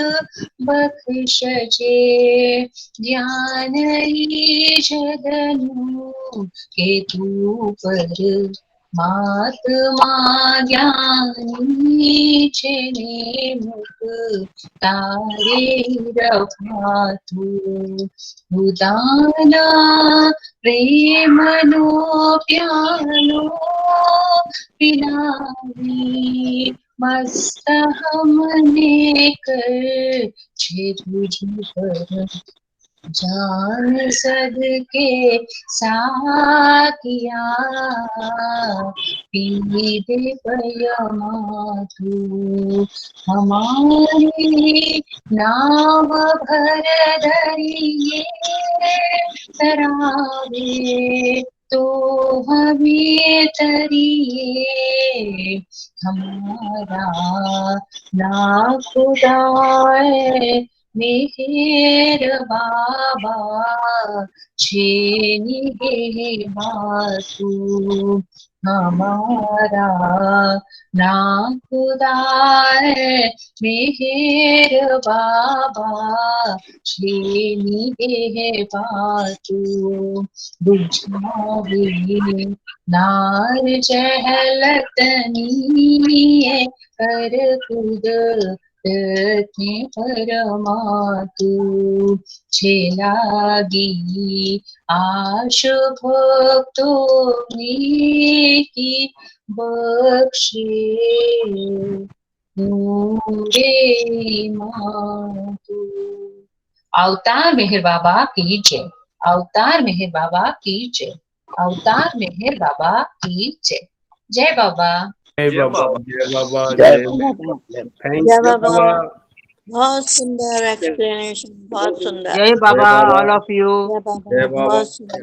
बख्शजे ज्ञान जगनु के तू पर महात्मा ज्ञानी छेने मुख तारे रखातु उदाना प्रेमनो प्यानो पिलावी मस्त हमने कर छे तुझ पर जान सदके साकिया पी दे पयमा तू हमारी नाव भर धरिए तरावे तो हमें तरिए हमारा ना खुदाए मेहर बाबा छेनी गे बातू हमारा ना खुदाए मेहर बाबा छेनी गे बातू बुझावे नार चहलतनी कर खुद के परमातु छेलागी आश भक्तों की बख्शे नूरे मातु। अवतार मेहर बाबा की जय। अवतार मेहर बाबा की जय। अवतार मेहर बाबा की जय। जय बाबा। जय बाबा, जय बाबा, जय जय थैंक जय यू बाबा। बाबा। बहुत सुंदर एक्सप्लेनेशन, बहुत सुंदर। जय बाबा, ऑल ऑफ यू। जय बाबा, जय बाबा। बहुत सुंदर।